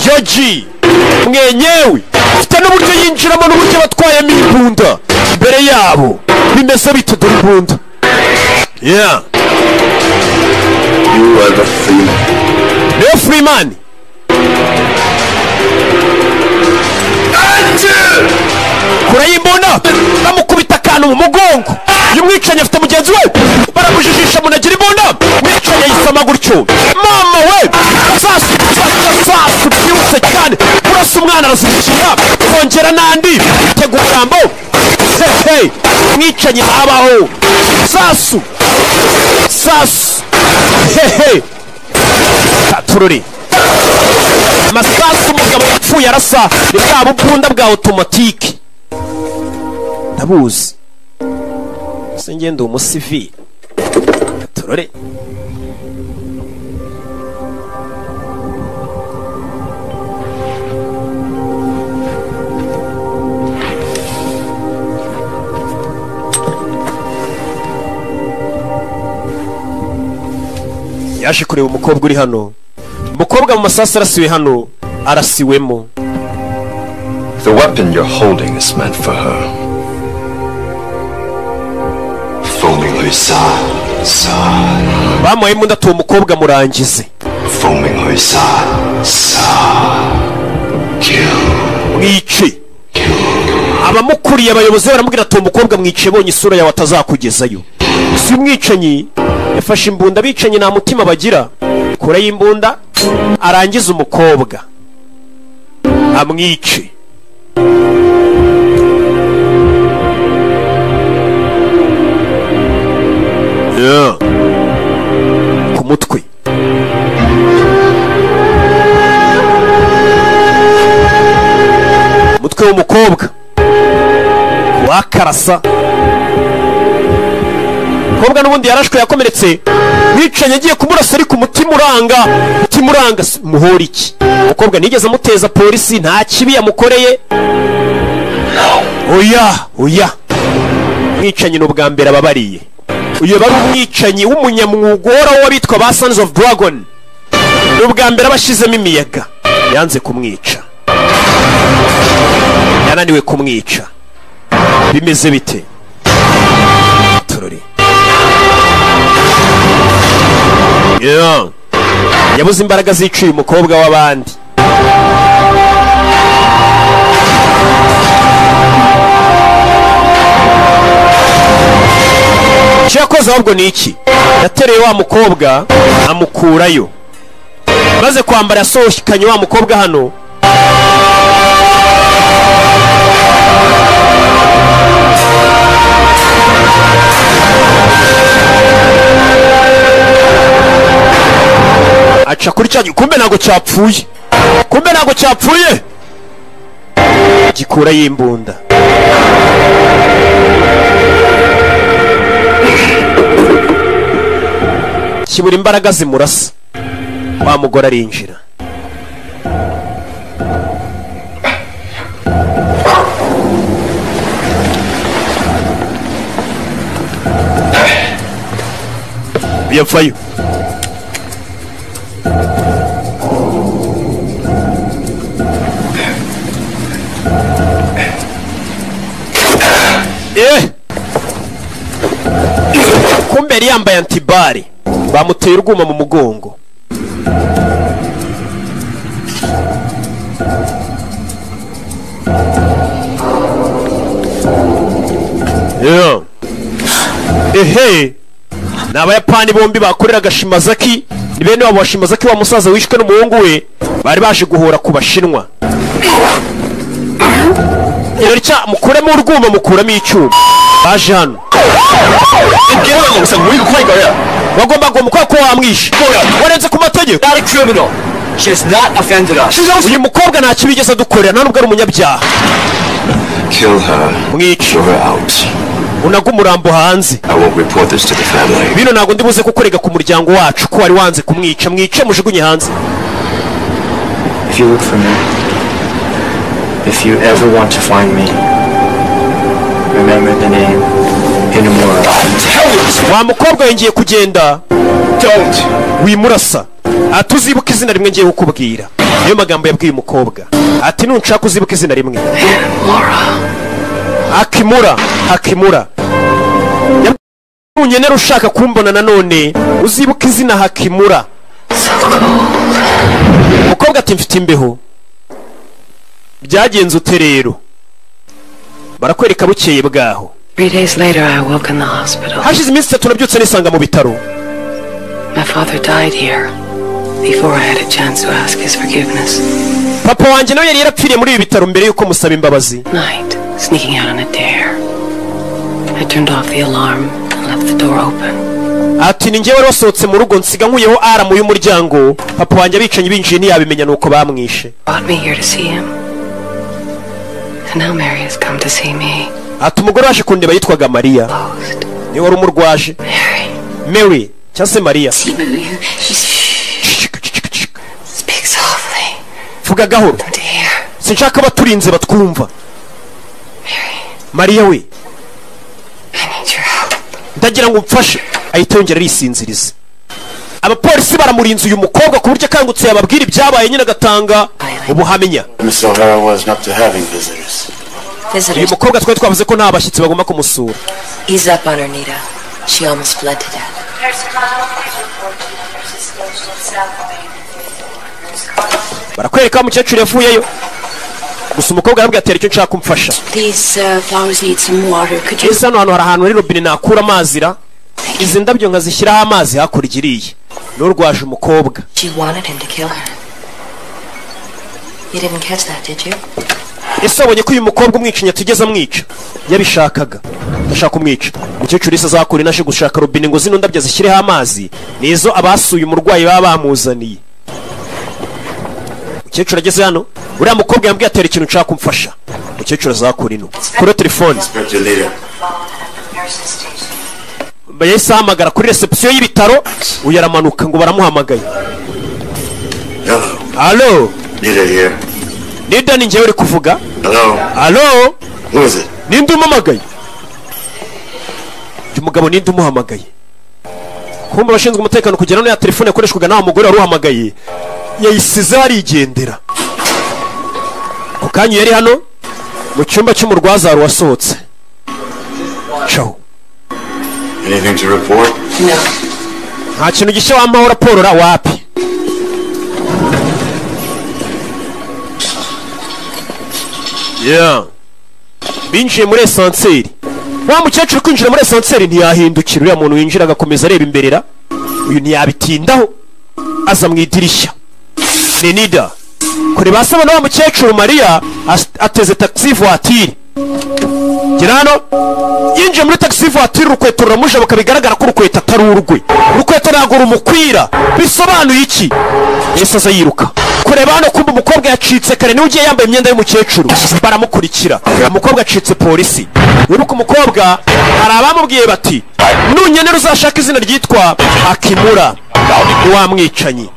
Yoji. Mwenyewe ufite n'uburyo yinjiramo n'uburyo batwayemo imbunda imbere yabo bimeze bite dore imbunda. Yeah. You are the Freeman. No Freeman. Kurayimbona bamukubita akantu mu mugongo. Uyu mwicanyi afite mugenzi we baramujijisha munagira imbunda. Mwicanyi yisama gutyo. Mama we sasu byutse cyane. Urasa umwana arazimukira kongera nandi tega ugambo. Hey, mwicanyi abaho. Sasu. Hey. Katururi. Masasu umugabo yapfuye arasa ni bwa bubunda bwa automatique. Ndabuzi. Sengenda umusivili. Katururi. Yaje kureba umukobwa uri hano. Umukobwa mu masasa arasiwe hano. Arasiwemo. The weapon you're holding is meant for her. Foaming her sa. Bamuhaye imbunda tuwo mukobwa murangize. Foaming her sa. Kill. Mwice. Abamukuriye abayobozi baramubwira tuwo mukobwa mwice bonye isura yawe atazakugezayo. Si umwicanyi yafashe imbunda bicanyi nta mutima bagira. Kure y'imbunda arangiza umukobwa amwice. Yeah. Ku mutwe. Umutwe w'umukobwa wakarasa. Umukobwa n'ubundi yarashwe yakomeretse. Mwicanyi agiye kumurasa ariko umutima uranga muhora iki. Umukobwa nigeze amuteza polisi nta kibi yamukoreye. Oya. Mwicanyi n'ubwa mbere ababariye. uyu bari umwicanyi w'umunyamwuga uhoraho w'abitwa ba Sons of Dragon. Ubwa mbere abashizemo imiyaga yanze kumwica, yananiwe kumwica. Bimeze bite? Turori yabuze imbaraga ziciye umukobwa w'abandi. icyo yakoze ahubwo ni iki? yatereye wa mukobwa amukurayo, maze kwambara yasohokanye wa mukobwa hano. aca kuri cya kumbe ntago cyapfuye, kumbe ntago cyapfuye, gikura y'imbunda. kibura imbaraga zimurasa, wa mugore arinjira. yapfayo. kumbe yari yambaye antibari, bamuteye urwuma mu mugongo. ehe, ni abayapani bombi bakoreraga Shimazaki. ni bene wabo wa Shimazaki, wa musaza wishwe n'umuhungu we, bari baje guhora ku bashinwa. irarya mukuremo urwuma, mukuramo icyuma. baje hano bagomba gukora ko wamwishe, warenze ku mategeko. uyu mukobwa nta kibi yigeze adukorera, nta nubwo ari umunyabyaha. mwice, unaga umurambo hanze. bino ntabwo ndibuze kukurega ku muryango wacu ko wari wanze kumwica. mwice, mujugunye hanze. If you ever want to find me, remember the name Inamura. wa mukobwa yongeye kugenda. wimurasa. atuzibuka izina rimwe ngiye kukubwira. niyo magambo yabwiye umukobwa. ati nunshaka uzibuka izina rimwe. Hakimura. Hakimura. Nunyenera ushaka kumbona nanone uzibuka izina Hakimura. umukobwa ati mfite imbeho. byagenze ute rero? barakwereka bukeye bwaho. 3 days later I woke in the hospital. hashize iminsi 3 nabyutse nisanga mu bitaro. My father died here before I had a chance to ask his forgiveness. papa wanjye nawe yari yarapfiriye muri ibi bitaro mbere yuko musaba imbabazi. Night, sneaking out on a dare. I turned off the alarm and left the door open. ati ni njyewe wasohotse mu rugo nsiga nkuyeho aramu y'umuryango. papa wanjye abicanyi binjiye ntiyabimenya nuko bamwishe. Brought me here to see him. And now Mary has come to see me. ati umugore waje kundeba yitwaga Mariya. ni wari umurwaje. Mary cyangwa se Mariya. Speak softly. vuga gahoro, sinshaka baturinze batwumva. Mariya we, ndagira ngo umfashe. ahita yongera arisinziriza. abapolisi baramurinze uyu mukobwa ku buryo akangutse yababwira ibyabaye, nyine agatanga ubuhamya. Miss O'Hara was not to having visitors. uyu mukobwa twari twavuze ko nta bashyitsi bagomba kumusura. Ease up on her, Nita. She almost bled to death. barakwereka umukecuru yavuyeyo, gusa umukobwa arambwira ati icyo nshaka kumfasha. These flowers need some water. Could you? hano hantu hari ahantu hari robine nakura amazi ra. izi ndabyo nkazishyiraho amazi hakurya iriya. n'urwaje umukobwa. She wanted him to kill her. You didn't catch that, did you? ese wabonye ko uyu mukobwa umwicanyi atugeze amwica? yabishakaga. ndashaka kumwica. umukecuru isa azakura inaje gushaka robine ngo zino ndabyo zishyireho amazi nizo abasuye umurwayi baba bamuzaniye. umukecuru ageze hano, uriya mukobwa yambwiye atera ikintu nshaka kumfasha. umukecuru azakura ino kuri telefone. yahise ahamagara kuri reception y'ibitaro. uyu aramanuka ngo baramuhamagaye. Hello. Nida ni njyewe uri kuvuga. Hello. Who is it? Ninde umamagaye? mugabo ninde umuhamagaye? Kumbe abashinzwe umutekano kugera no ya telefone yakoreshwaga nawe mugore wari uhamagaye yayisize arigendera. Ku kanya yari hano mu cyumba cy'umurwaza wari wasohotse. Ciao. Anything to report? No. Nta kintu gishya wampaho raporo ra wapi? Yeah. Binjiye muri esanseri. Wa mukecuru kwinjira muri esanseri ntiyahindukira, uriya muntu winjira agakomeza areba imberera. Uyu ntiyabitindaho aza mu idirishya. Nenida kure basaba na wa mukecuru Maria ateze taxi voiture. Gira hano yinjiye muri taxi voiture, urukweto ruramuje bakabigaragara ko urukweto atari urwe. Urukweto ntago rumukwira. Bisobanuye iki? Yesu aza yiruka kureba hano, kumva umukobwa yacitse kare niwe ugiye yambaye imyenda y'umukecuru. Baramukurikira, umukobwa acitse polisi. Wibuka umukobwa hari abamubwiye bati nunyenera uzashaka izina ryitwa Akimura, wamwicanyi.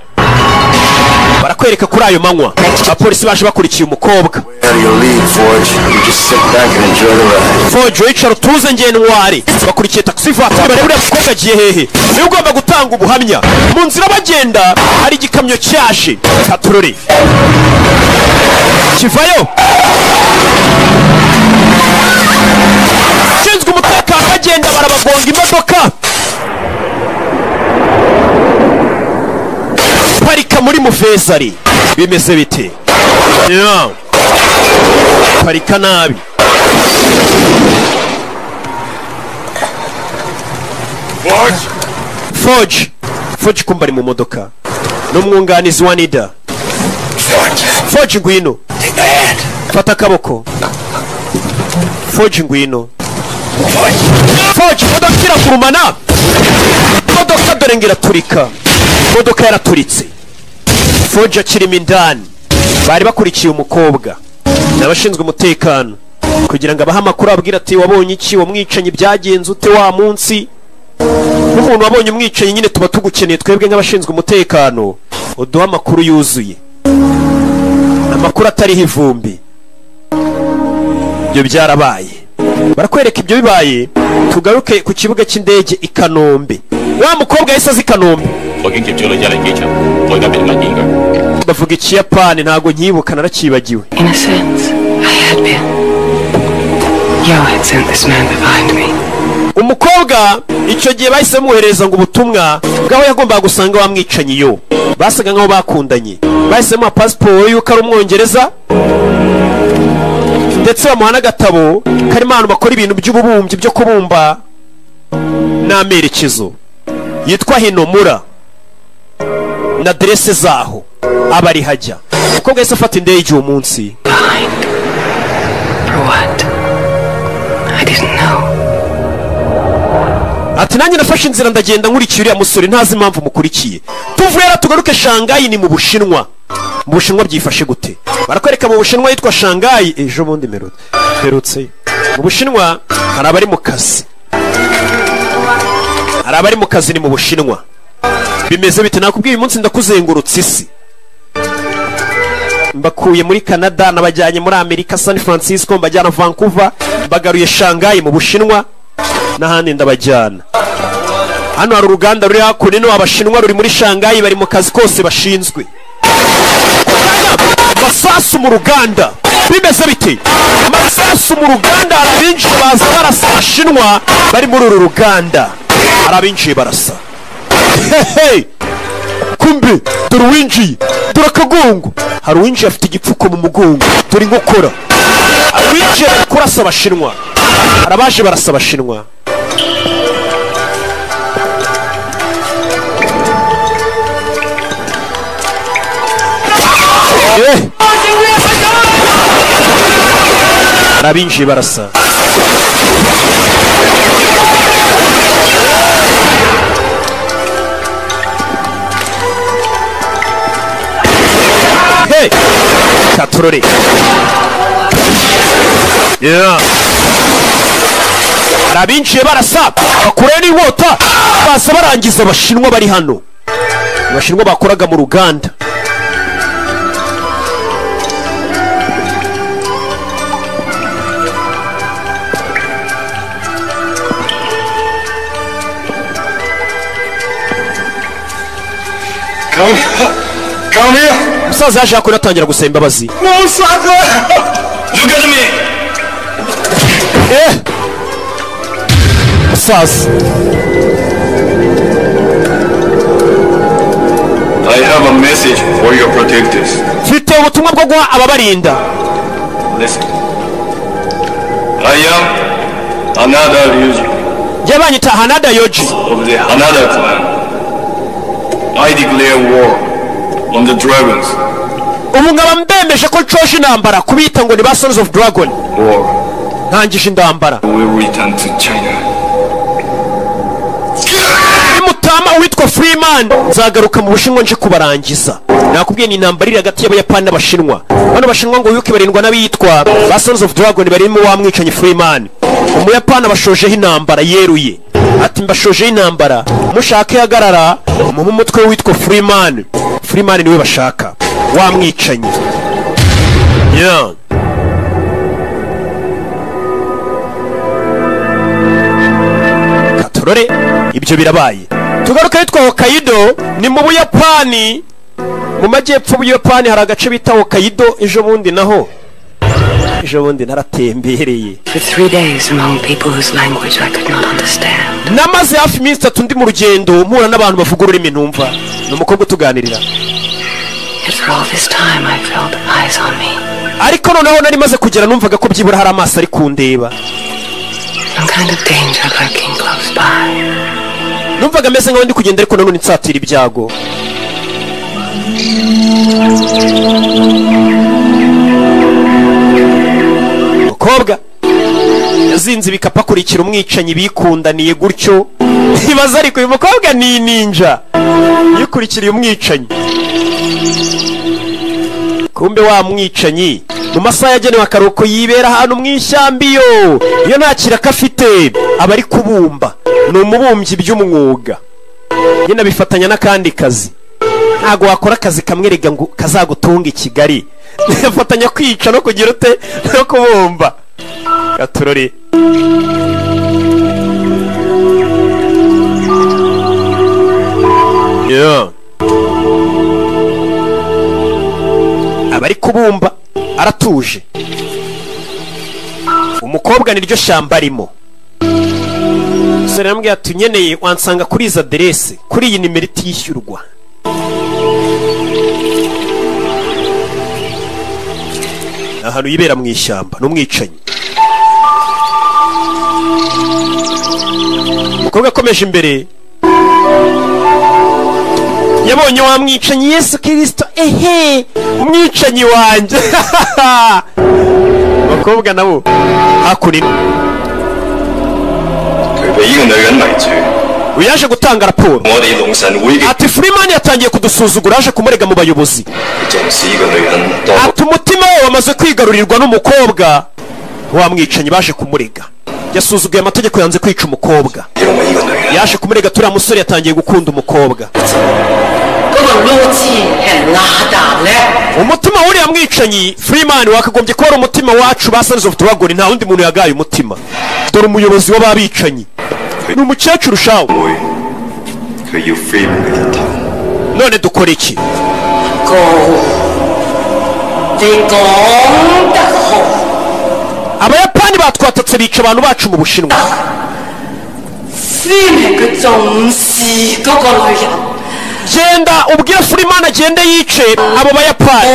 Barakwereka kuri ayo manywa abapolisi baje bakurikiye umukobwa. Forge wicara utuze ngenwari, bakurikiye taxi voiture bareba uriya mukobwa agiye hehe. Niwe ugomba gutanga ubuhamya. Mu nzira bagenda hari igikamyo cyaje katurore kivayo. Shinzwe umutekano bagenda barabagonga imodoka. Parika muri Mufezari bimeze bite? Yeah. Parika nabi. Forge kumbari mu modoka n'umwunganizi wa Nida. Forge ngwino, fata akaboko. Forge ngwino. Forge modoka irakurumana. Modoka dore ngiraturika. Modoka yaraturitse. Forge akirimo indani. Bari bakurikiye umukobwa n'abashinzwe umutekano kugira ngo abaha amakuru abwira ati wabonye iki, wamwicanyi byagenze ute wa munsi. Umuntu wabonye umwicanyi nyine tuba tugukeneye twebwe nk'abashinzwe umutekano, uduha amakuru yuzuye, amakuru atariho ivumbi. Ibyo byarabaye, barakwereka ibyo bibaye. Tugaruke ku kibuga cy'indege i Kanombe. Wa mukobwa yahise azi Kanombe. Bavuga Ikiyapani ntago nkibuka, narakibagiwe. In a sense, I had been. Yo had sent this man behind me. Umukobwa icyo gihe bahise muhereza ngo ubutumwa bwaho yagombaga gusanga wamwicanyi yo. Basaga nkaho bakundanye. Bahise mu passport yuko ari umwongereza. Ndetse bamuha n'agatabo karimo abantu bakora ibintu by'ububumbyi byo kubumba n'amerekezo. Yitwa Hinomura na adresse zaho abari hajya. Umukobwa yahise afata indege uwo munsi. For what? I didn't know. Ati nanjye nafashe inzira ndagenda nkurikiye uriya musore, ntazi impamvu mukurikiye. Tuvuye tugaruke Shanghai, ni mu Bushinwa. Mu Bushinwa byifashe gute? Barakwereka mu Bushinwa yitwa Shanghai. Ejo bundi merutse. Mu Bushinwa hari abari mu kazi. Hari abari mu kazi ni mu Bushinwa. Bimeze bite? Nakubwiye uyu munsi ndakuzengurutse isi. Mbakuye muri Canada, nabajyanye muri Amerika San Francisco, mbajyana Vancouver, bagaruye Shanghai mu Bushinwa n'ahandi ndabajyana. Hano hari uruganda ruri hakuno, abashinwa ruri muri Shanghai, bari mu kazi kose bashinzwe. Masasu mu ruganda bimeze bite? Masasu mu ruganda, arabinjiye baza barasa abashinwa bari muri uru ruganda. Arabinjiye barasa. Hey! Kumbe dore winjiye, dore akagongo. Hari winjiye afite igipfuko mu mugongo, dore inkokora. Winjiye kurasa abashinwa. Arabaje barasa abashinwa. Arabinjiye barasa. Hey! Katurore. Yeah. Arabinjiye barasa, bakure n'inkota, basa barangiza abashinwa bari hano. Abashinwa bakoraga mu ruganda. umusaza yaje yakora atangira gusaba imbabazi. Musaza, I have a message for your protectors. mfite ubutumwa bwo guha ababarinda. Listen. I am Hanada Ryuji. Jye banyita Hanada Yoji. Of the Hanada clan. I declare war on the dragons. Ubu nkaba mbemeje ko nshoje intambara kubita ngo ni ba Sons of Dragon. War. Ntangije intambara. We will return to China. Mutama witwa Freeman nzagaruka mu Bushinwa nje kubarangiza. Nakubwiye ni intambara iri hagati y'Abayapani n'Abashinwa. Bano Bashinwa ngo yuko barindwa n'abitwa ba Sons of Dragon barimo wa mwicanyi Freeman. Umuyapani abashojeho intambara yeruye. Ati mbashojeho intambara mushake yagarara mu mutwe witwa Freeman. Freeman niwe bashaka. Wa mwicanyi. Yeah. Katorore ibyo birabaye. Tugaruka yitwa Hokkaido ni mu Buyapani. Mu majyepfo y'Ubuyapani hari agace bita Hokkaido. Ejo bundi naratembereye. For 3 days among people whose language I could not understand. Namaze hafi iminsi 3 ndi mu rugendo mpura n'abantu bavuga ururimi ntumva. Ni umukobwa utuganirira. Yet for all this time I felt eyes on me. Ariko noneho nari maze kugera numvaga ko byibura hari amaso ari kundeba. Some kind of danger lurking close by. Numvaga meze nkaho ndi kugenda ariko nanone nsatira ibyago. Mukobwa yazinze ibikapu akurikira umwicanyi bikundaniye gutyo. Ibaza ariko uyu mukobwa ni ninja yikurikiriye umwicanyi. Kumbe wa mwicanyi mu masaha yagenewe akaruhuko yibera ahantu mu ishyambiyo. Iyo nta kiraka afite aba ari kubumba. Ni umubumbyi by'umwuga. Nyina bifatanya n'akandi kazi. Ntago wakora akazi kamwerega ngo kazagutunga i Kigali. Bifatanya kwica no kugira ute no kubumba. Gaturore. Yeah. Abari kubumba aratuje. Umukobwa niryo shamba arimo. Sore nambwiye ati nyeneye wansanga kuri izo aderese kuri iyi nimero itishyurwa. Ahantu yibera mu ishyamba n'umwicanyi. Umukobwa akomeje imbere. Yabonye wa mwicanyi Yesu Kristo. Ehe, umwicanyi wanjye. Bakobwa nabo hakurino. Uyaje gutanga raporo. Ati Freeman yatangiye kudusuzugura aje kumurega mu bayobozi. Ati umutima we wamaze kwigarurirwa n'umukobwa. Wa mwicanyi baje kumurega. Yasuzuguye amategeko yanze kwica umukobwa. Yaje kumurega turiya musore yatangiye gukunda umukobwa. Umutima wuriya mwicanyi Freeman wakagombye kuba ari umutima wacu ba Sons of Dragon. Nta wundi muntu yagaye umutima. Dore umuyobozi w'ababicanyi ni umukecuru shawo. None dukora iki? Abayapani batwatatse bica abantu bacu mu Bushinwa. Genda ubwire Freeman agende yice abo Bayapani.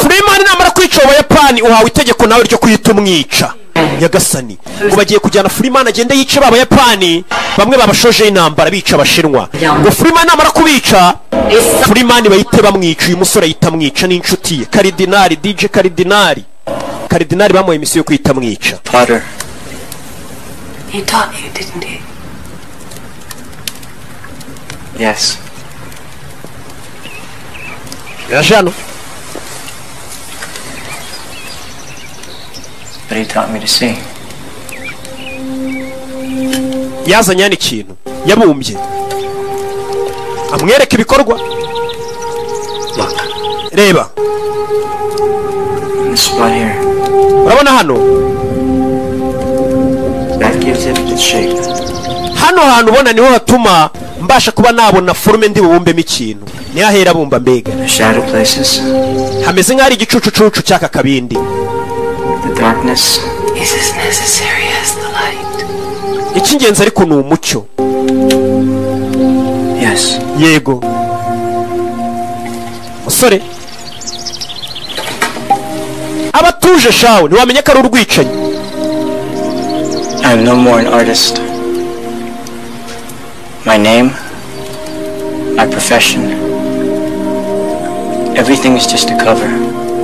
Freeman namara kwica Abayapani uhawe itegeko nawe ryo kwita umwica. Nyagasani ngo bagiye kujyana Freeman agende yice Abayapani bamwe babashoje intambara bica Abashinwa. Ngo Freeman namara kubica Freeman bahite bamwica. Uyu musore yita mwica n'inshuti ye Karidinali DJ Karidinali bamuhaye imisiyo yo kwita mwica. Father, He taught you, didn't he? yes. Yaje hano. But he taught me to see. Yazanye hano ikintu yabumbye amwereka ibikorwa. Look, Reba this spot here, urabona hano that gives it its shape. hano hantu ubona niho hatuma mbasha kuba nabona forume ndi bubumbemo ikintu niho ahera bumba mbega shadow places. hameze nk'ari igicucucucu cy'aka kabindi. The darkness is as necessary as the light. Icy'ingenzi ariko ni umucyo. Yes. Yego. Musore. Abatuje shawe ntiwamenya ko ari urwicanyi. I am no more an artist. My name, my profession, everything is just a cover.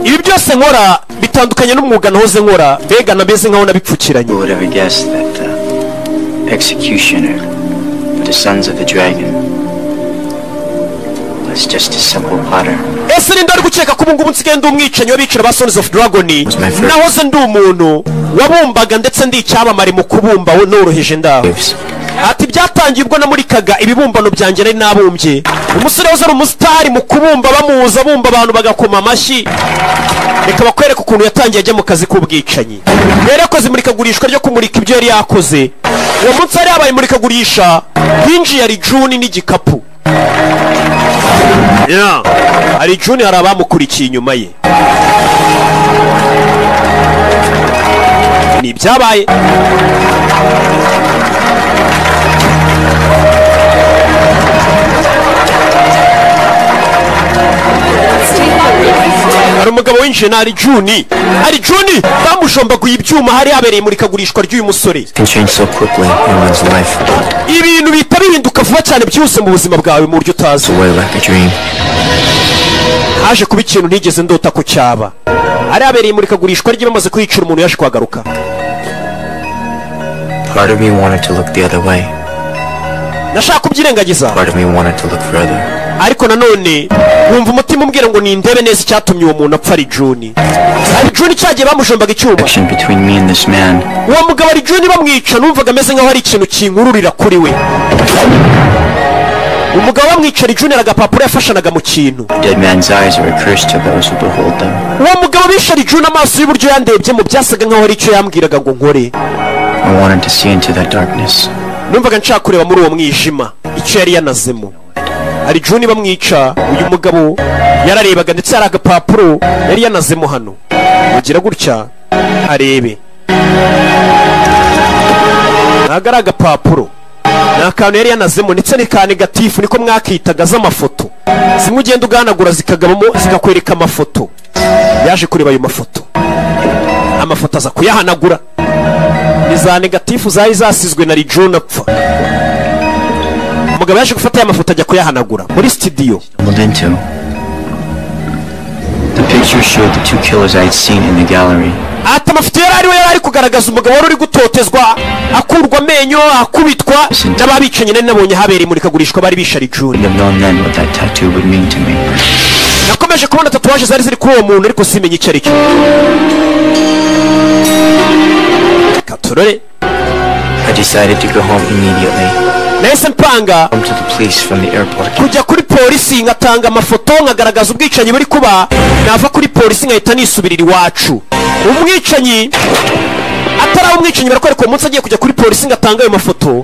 Ibi byose nkora bitandukanye n'umwuga nahoze nkora mbega nabeze nkaho nabipfukiranye. Who would ever guess that the executioner of the Sons of the Dragon was just a simple potter? Ese ni ndari gukeka ko ubu ngubu nsigaye ndi umwicanyi w'abicira ba Sons of Dragon nahoze ndi umuntu wabumbaga ndetse ndi icyamamare mu kubumba noroheje ndaho. Ati byatangiye ubwo namurikaga ibibumbano byanjye nari nabumbye umusore wose ari umusitari mu kubumba bamuza bumba abantu bagakoma amashyi. Reka bakwereka ukuntu yatangiye ajya mu kazi k'ubwicanyi. Yari yakoze imurikagurishwa ryo kumurika ibyo yari yakoze. Uwo munsi hari habaye imurikagurisha hinjiye ari Juni n'igikapu. Hari Juni hari abamukurikiye inyuma ye. Ni byabaye. Hari umugabo winjiye na Juni. Ari Juni bamushombaguye ibyuma hari habereye imurikagurishwa ry'uyu musore. Ibintu bita bihinduka vuba cyane byose mu buzima bwawe mu buryo utazi. Haje kuba ikintu ntigeze ndota ko cyaba. Hari habereye imurikagurishwa rye bamaze kwicira umuntu yaje kwagaruka. Part of me wanted to look the other way. Nashaka kubyirengagiza. Part of me wanted to look further. Ariko nanone wumva umutima umbwira ngo nindebe neza icyatumye uwo muntu apfa ari Juni. Ari Juni cyagiye bamushombaga icyuma. Between me and this man. Uwo mugabo ari Juni bamwica numvaga ameze nkaho hari ikintu kinkururira kuri we. Umugabo bamwica Juni aragapapuro yafashanaga mu kintu. Dead man's eyes are a curse to those who behold them. Uwo mugabo bishe Juni amaso y'uburyo yandebye mu byasaga nkaho hari icyo yambwiraga ngo nkore. I wanted to see into that darkness. Numvaga nshaka kureba muri uwo mwijima icyo yari yanazemo. Ari Juni bamwica uyu mugabo yararebaga ndetse hari agapapuro yari yanazemo hano. Ugira gutya arebe. Ntago ari agapapuro. Ni akantu yari yanazemo ndetse ni ka negatifu niko mwakitaga z'amafoto. Zimwe ugenda uganagura zikagabamo zikakwereka amafoto. Yaje kureba ayo mafoto. Amafoto aza kuyahanagura. Ni za negatifu zari zasizwe na Juni apfa. Umugabo yaje gufata aya mafoto ajya kuyahanagura muri studio. The picture showed the two killers I had seen in the gallery. Ati amafoto yari ari kugaragaza umugabo wari uri gutotezwa akurwa amenyo akubitwa n'ababicanye nari nabonye habereye imurikagurishwa bari bishe Juni. Nakomeje kubona tatuwaje zari ziri kuri uwo muntu ariko simenye icyo ari cyo. Katurore. I decided to go home immediately. Nahise mpanga to the police from the airport. Kujya kuri polisi ngatanga amafoto nkagaragaza ubwicanyi buri kuba nava kuri polisi nkahita nisubirira iwacu. Umwicanyi atari umwicanyi barakwereka uwo munsi agiye kujya kuri polisi ngatanga ayo mafoto.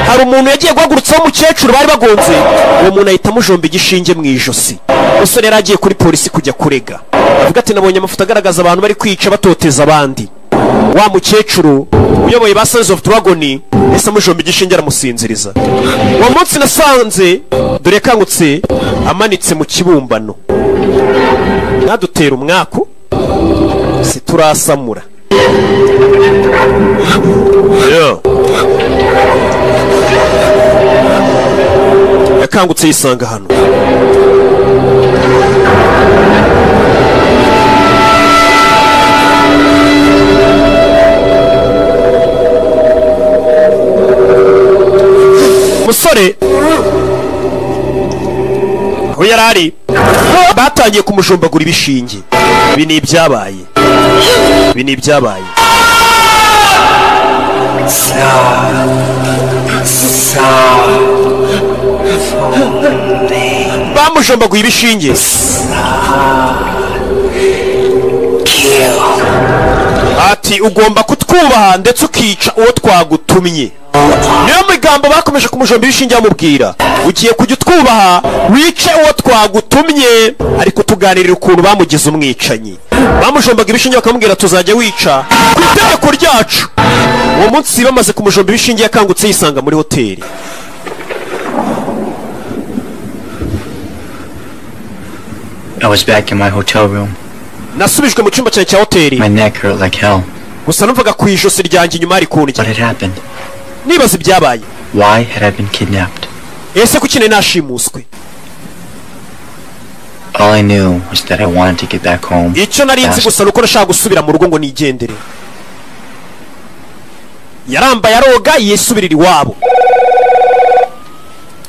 Hari umuntu yagiye guhagurutsaho umukecuru bari bagonze. Uwo muntu ahita amujomba igishinge mu ijosi. Umusore yari agiye kuri polisi kujya kurega. Avuga ati nabonye amafoto agaragaza abantu bari kwica batoteza abandi. Wa mukecuru uyoboye ba Sons of Dragon ese amujomba igishinge aramusinziriza. Uwo munsi nasanze dore kangutse amanitse mu kibumbano. Nadutera umwako siturasamura. Yakangutse yisanga hano. Musore aho yarari batangiye kumujombagura ibishinge. Ibi ni ibyabaye. Bamujombaguye ibishinge. ati ugomba kutwubaha ndetse ukica uwo twagutumye. Niyo migambo bakomeje kumujomba ibishinge bamubwira, ugiye kujya utwubaha wice uwo twagutumye, ariko tuganirira ukuntu bamugize umwicanyi. Bamujombaga ibishinge bakamubwira tuzajya wica ku itegeko ryacu. Uwo munsi bamaze kumujomba ibishinge yakangutse yisanga muri hoteli. I was back in my hotel room. Nasubijwe mu cyumba cya hoteli. My neck hurt like hell. Gusa numvaga ku ijosi ryanjye inyuma hari kundya. What had happened? Nibaza ibyabaye. Why had I been kidnapped? Ese kuki nashimuswe? All I knew was that I wanted to get back home. Icyo nari nzi gusa nuko nashaka gusubira mu rugo ngo nigendere. Yaramba yaroga yisubirira iwabo.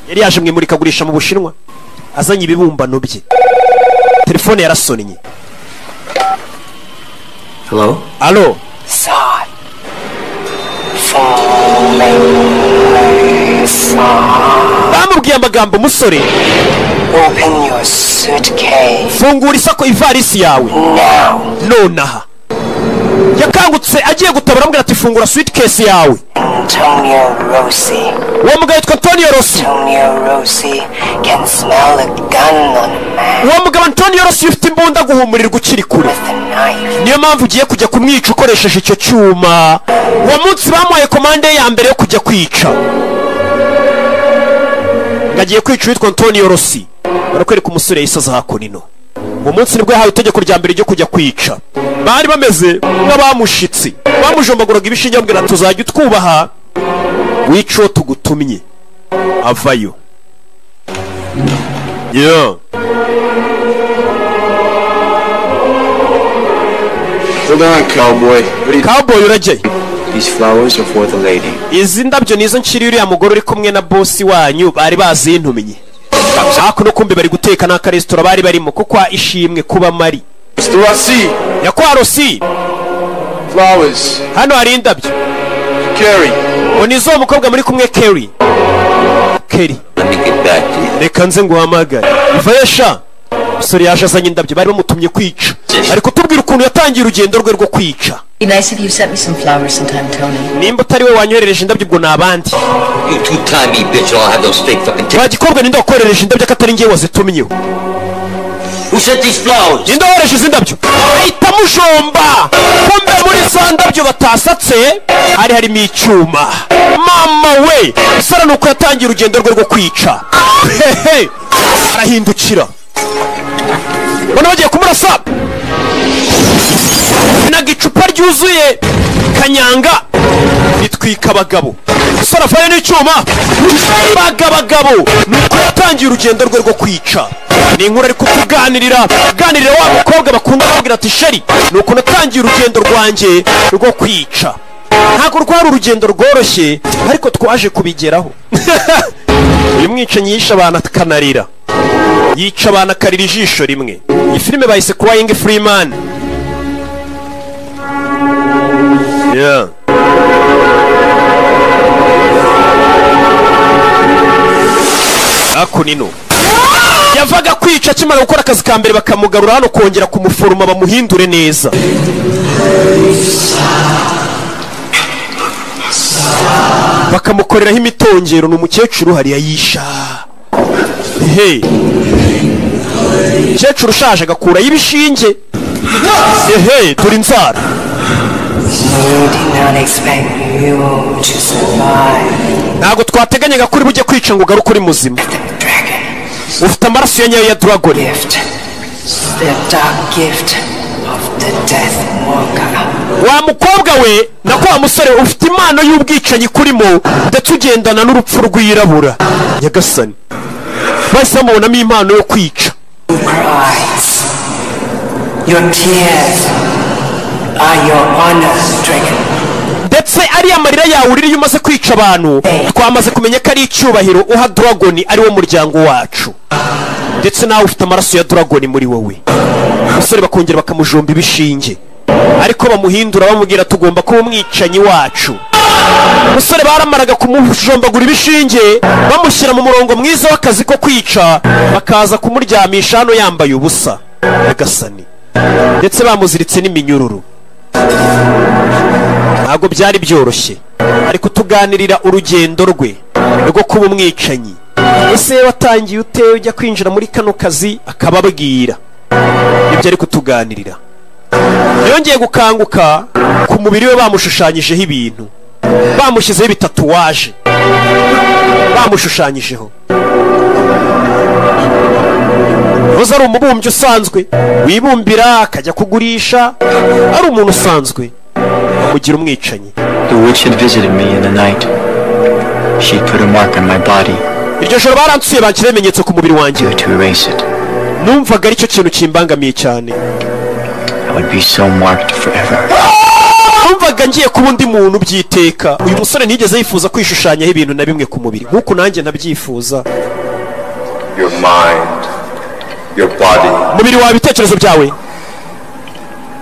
Yari yaje mwimurika gurisha mu Bushinwa, azanye ibibumbano bye. Telefone yarasonnye. Hello? Allo? Son. Bamubwiye amagambo musore. Open your suitcase. Fungura isako ivarisi yawe. Nonaha. Yakangutse agiye gutabara ambwira ati fungura suitcase yawe. Antonio Rossi. Uwo mugabo yitwa Antonio Rossi. Antonio Rossi can smell a gun on a man. Uwo mugabo Antonio Rossi ufite imbunda guhumurirwa ukiri kure. Niyo mpamvu ugiye kujya kumwica ukoresheje icyo cyuma. Uwo munsi bamuhaye komande ya mbere yo kujya kwica. Ngagiye kwica witwa Antonio Rossi. Barakwereka umusore yisaza hakonino. Uwo munsi nibwo yahawe itegeko rya mbere ryo kujya kwica. Bari bameze nk'abamushitsi. Bamujombaguraga ibishinge bamubwira tuzajya utwubaha wico tugutumye. Avayo. Yeah. Hold on, cowboy. Cowboy urajye. These flowers are for the lady. Izi ndabyo nizo nshiri uriya mugore uri kumwe na boss wanyu bari bazintumenye. Ako no kumbe bari guteka n'aka restaurant bari barimo kuko ishimwe kuba mari. Mr. Rossi. Yakwa Rossi. Flowers. Hano hari indabyo. Kerry. Onizo mukobwa muri kumwe Kerry. Kerry. Reka nze nguhamagare. Ivayesha. Sori yaje azanye indabyo bari bamutumye kwica. Ariko tubwira ukuntu yatangiye urugendo rwe rwo kwica. Be nice if you sent me some flowers sometime, Tony. Nimba utari we wanyoherereje indabyo ubwo nabandi. You two-timey bitch, I'll have those fake fucking Bagikobwa ninde wakorereje indabyo akatari ngiye wazitumyeho. Who sent these flowers? Ninde wakorereje izi ndabyo? Ahita mujomba. Kumbe muri za ndabyo batasatse harimo icyuma. Mama we, sara nuko yatangiye urugendo rwe rwo kwica. Hehe. Arahindukira. Bona bagiye kumurasa. Nagicupa ryuzuye kanyanga bitwika abagabo. Sara faye n'icyuma. Bagabo nuko yatangiye urugendo rwe rwo kwica. Ni inkuru ari kutuganirira wa mukobwa bakunda kugira ati sheri nuko natangiye urugendo rwanjye rwo kwica. Ntabwo rwari urugendo rworoshye ariko twaje kubigeraho. Uyu mwicanyi yisha abantu akanarira. Yica abantu akarira ijisho rimwe. Iyi filime bayise Crying Freeman. Yeah. Ako nino. Yavaga kwica kimara gukora akazi ka mbere bakamugarura hano kongera kumuforoma bamuhindure neza. Bakamukoreraho imitongero n'umukecuru hariya yisha. Hey. Umukecuru ushaje agakura y'ibishinge. Hey, turi inzara. Ntabwo twateganyaga kuri bujye kwica ngo ugaruke uri muzima. Ufite amaraso ya nyayo ya dragon. Wa mukobwa we nako wa musore ufite impano y'ubwicanyi kurimo ndetse ugendana n'urupfu rwirabura. Nyagasani bahise bamubonamo impano yo kwica. Your tears are your honor, dragon. Ndetse ariya marira yawe uririye umaze kwica abantu twamaze kumenya ko ari icyubahiro uha dragon ari wo muryango wacu. Ndetse nawe ufite amaraso ya dragon muri wowe. Umusore bakongera bakamujomba ibishinge ariko bamuhindura bamubwira tugomba kuba umwicanyi wacu. Umusore baramaraga kumujombagura ibishinge bamushyira mu murongo mwiza w'akazi ko kwica bakaza kumuryamisha hano yambaye ubusa. Nyagasani ndetse bamuziritse n'iminyururu. ntabwo byari byoroshye, ari kutuganirira urugendo rwe rwo kuba umwicanyi. ese watangiye ute ujya kwinjira muri kano kazi? akababwira ibyo ari kutuganirira. yongeye gukanguka ku mubiri we bamushushanyijeho ibintu, bamushyizeho ibitatuwaje, bamushushanyijeho. yahoze ari umubumbyi usanzwe wibumbira akajya kugurisha, ari umuntu usanzwe, bamugira umwicanyi. The witch had visited me in the night. She put a mark on my body. iryo joro baransuye banshyira ibimenyetso ku mubiri wanjye. To erase it. numvaga aricyo kintu kimbangamiye cyane. I would be so marked forever. numvaga ngiye kuba undi muntu byiteka. uyu musore ntiyigeze yifuza kwishushanyaho ibintu na bimwe ku mubiri nk'uko nanjye nabyifuza. Your mind, your body. umubiri wawe, ibitekerezo byawe.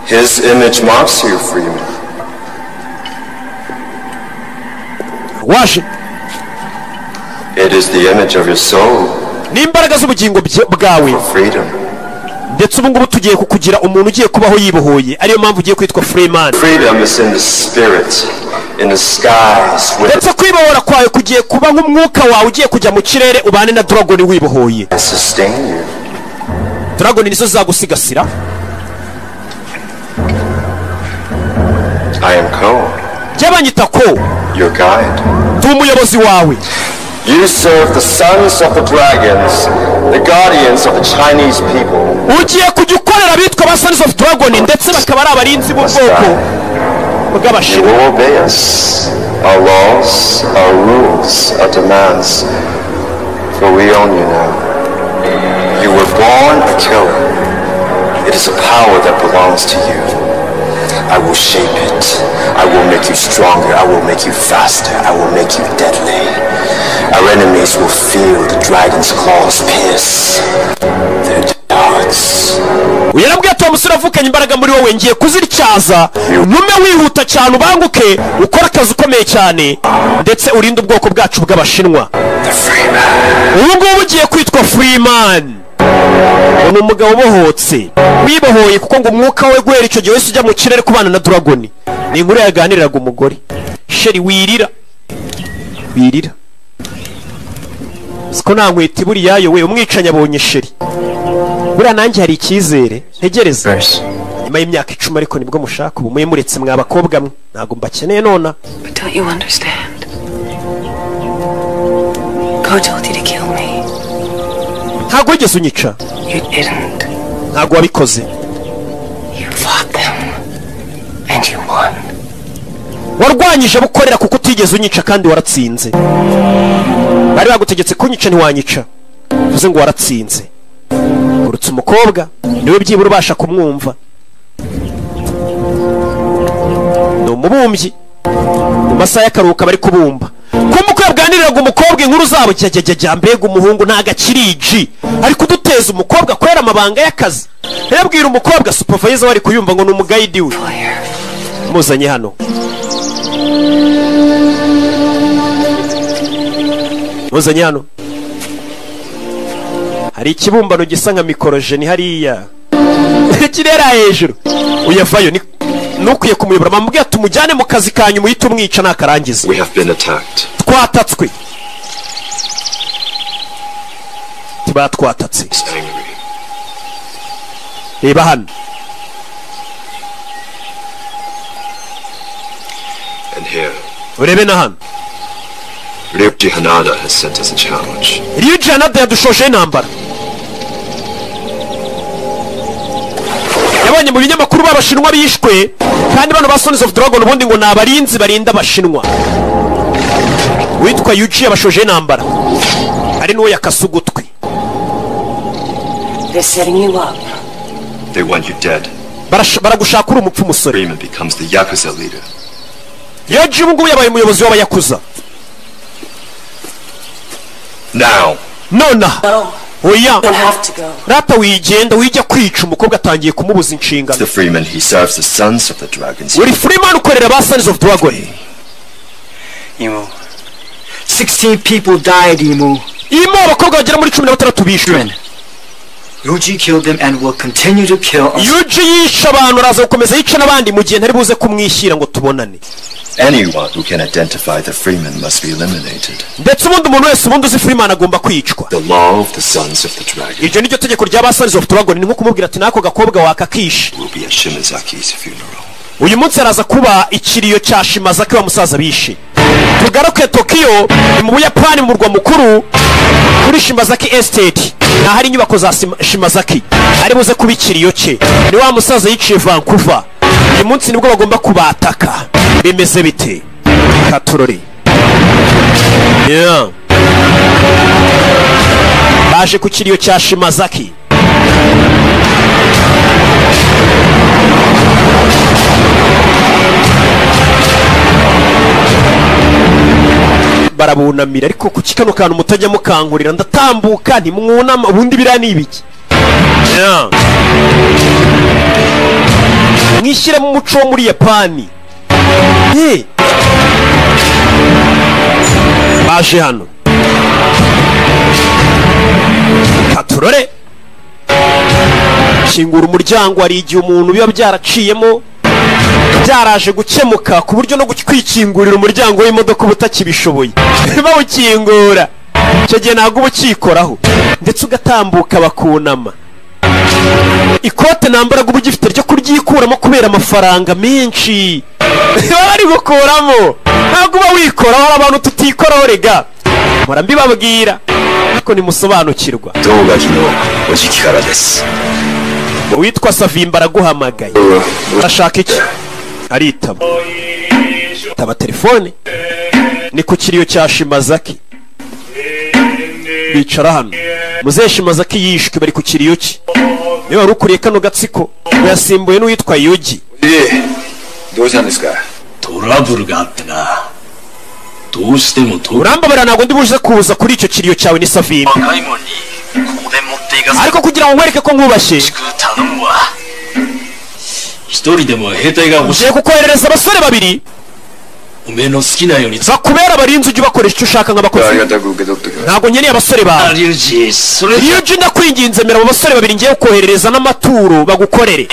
His image marks you, Freeman. waje. It is the image of your soul. n'imbaraga z'ubugingo bwawe. Freedom. ndetse ubu ngubu tugiye kukugira umuntu ugiye kubaho yibohoye, ariyo mpamvu ugiye kwitwa Freeman. Freedom is in the spirit, in the skies. ndetse kwibohora kwawe kugiye kuba nk'umwuka wawe ugiye kujya mu kirere ubane na Dragon wibohoye. Sustain you. Dragon nizo zagusigasira. I am Ko. byabanyita ko. Your guide. ndi umuyobozi wawe. You serve the sons of the dragons, the guardians of the Chinese people. ugiye kujya ukorera abitwa ba Sons of Dragon ndetse bakaba ari abarinzi b'ubwoko bw'abashinwa. You will obey us, our laws, our rules, our demands, for we own you now. You were born a killer. It is a power that belongs to you. I will shape it. I will make you stronger. I will make you faster. I will make you deadly. Our enemies will feel the dragon's claws pierce their hearts. uyarabwiye ati uwo musore avukanye imbaraga muri wowe, ngiye kuzityaza ntume wihuta cyane ubanguke ukora akazi ukomeye cyane ndetse urinde ubwoko bwacu bw'abashinwa. ubu ngubu ugiye kwitwa Freeman. ni umugabo ubohotse wibohoye kuko ngo umwuka we guhera icyo gihe wese ujya mu kirere kubana na Dragon. ni inkuru yaganiriraga umugore. sheri wirira wirira siko nta nkweto buriya we umwicanyi abonye sheri. buriya nanjye hari icyizere ntegereza nyuma y'imyaka 10 ariko nibwo mushaka ubu muretse mwa bakobwa mwe ntago mbakeneye nona. But don't you understand? God told you to kill me. ntago wigeze unyica. You didn't. ntago wabikoze. You fought them and you won. warwanyije bukorera kuko utigeze unyica kandi waratsinze. bari bagutegetse kunyica ntiwanyica, uvuze ngo waratsinze. urutse umukobwa niwe byibura ubasha kumwumva. ni umubumbyi mu masaha y'akaruhuka bari kubumba. ko muko yabwaniriraga umukobwa inkuru zabo jya mbega umuhungu ntago akiriji ari kuduteza umukobwa kwera amabanga y'akazi. yabwira umukobwa supervisor wari kuyumva ngo ni umugayidi we. muzanye hano. muzanye hano. hari ikibumbano gisa nka mikorojeni hariya kirera hejuru. uyavayo nukwiye kumuyobora. bamubwiye tumujyane mu kazi kanyu muhite umwica nakarangiza. twatatswe. tiba twatatse. reba hano. urebe na hano. Ryuji Hanada has sent us a challenge. Ryuji Hanada yadushoje intambara. yabonye mu binyamakuru b'abashinwa bishwe kandi bano ba Sons of Dragon ubundi ngo nabarinzi barinda abashinwa. witwa Yuji yabashoje intambara ari nuwo yakasugutwe. They're setting you up. They want you dead. baragushaka uri umupfu musore. Freeman becomes the Yakuza leader. Yuji ubu ngubu yabaye umuyobozi w'abayakuza. Now. nona. oya. Don't have to go. rata wigenda wijya kwica umukobwa atangiye kumubuza inshingano. The Freeman, he serves the sons of the dragons. uri Freeman ukorera ba Sons of Dragon. Imo. 16 people died, Imo. Imo abakobwa bagera muri 16 bishwe. Yuji killed them and will continue to kill us. Yuji yisha abantu araza gukomeza yica n'abandi mu gihe ntari buze kumwishyira ngo tubonane. Anyone who can identify the Freeman must be eliminated. Ndetse umuntu wese ubundi uzi Freeman agomba kwicwa. The law of the Sons of the Dragon. Iryo niryo tegeko ry'aba Sons of the Dragon, ni nko kumubwira ati nako gakobwa wakakisha. Will be at Shimazaki's funeral. Uyu munsi araza kuba ikiriyo cya Shimazaki wa musaza bishe. Tugaruke Tokyo mu Buyapani mu murwa mukuru kuri Shimazaki Estate. Na hari inyubako za Shimazaki. Ari buze kuba ikiriyo cye. Ni wa musaza yiciye Vancouver. Uyu munsi nibwo bagomba kubataka. Bimeze bite? Katurori. Yeah. Baje ku kiriyo cya Shimazaki. Barabunamira ariko ku kikano kantu mutajya mukangurira ndatambuka ntimwunama ubundi biriya ni ibiki? Yeah. Mwishyire mu muco wo muri Yapani. Hey. Baje hano Katurore kingura umuryango. Hari igihe umuntu biba byaraciyemo byaraje gukemuka ku buryo no kwikingurira umuryango w'imodoka ubutakibishoboye bawukingura icyo gihe ntabwo ubukikoraho ndetse ugatambuka bakunama. Ikote nambaraga uba ugifite ryo kuryikuramo kubera amafaranga menshi bari gukuramo, ntabwo uba wikoraho. Hari abantu tutikoraho rega, mpora mbibabwira ariko nimusobanukirwa. Uwitwa Savimba araguhamagaye. Urashaka iki? Aritaba. Taba telefone. Ni ku kiriyo cya Shimazaki. Bicara hano. Muzehe Shimazaki yishwe bari ku kiriyo cye. Niba wari ukuriye kano gatsiko yasimbuye n'uwitwa Yuji. Urambabara ntabwo ndi buze kuza kuri icyo kiriyo cyawe ni Savimba. Ariko kugira ngo nkwereke ko nkubashye ugiye kukoherereza abasore babiri bakubera abarinzi, ujye ubakoresha icyo ushaka nk'abakozi. Ntabwo nkeneye abasore bawe. Iyo uje ndakwinginze mera abo basore babiri ngiye kukoherereza n'amaturo bagukorere.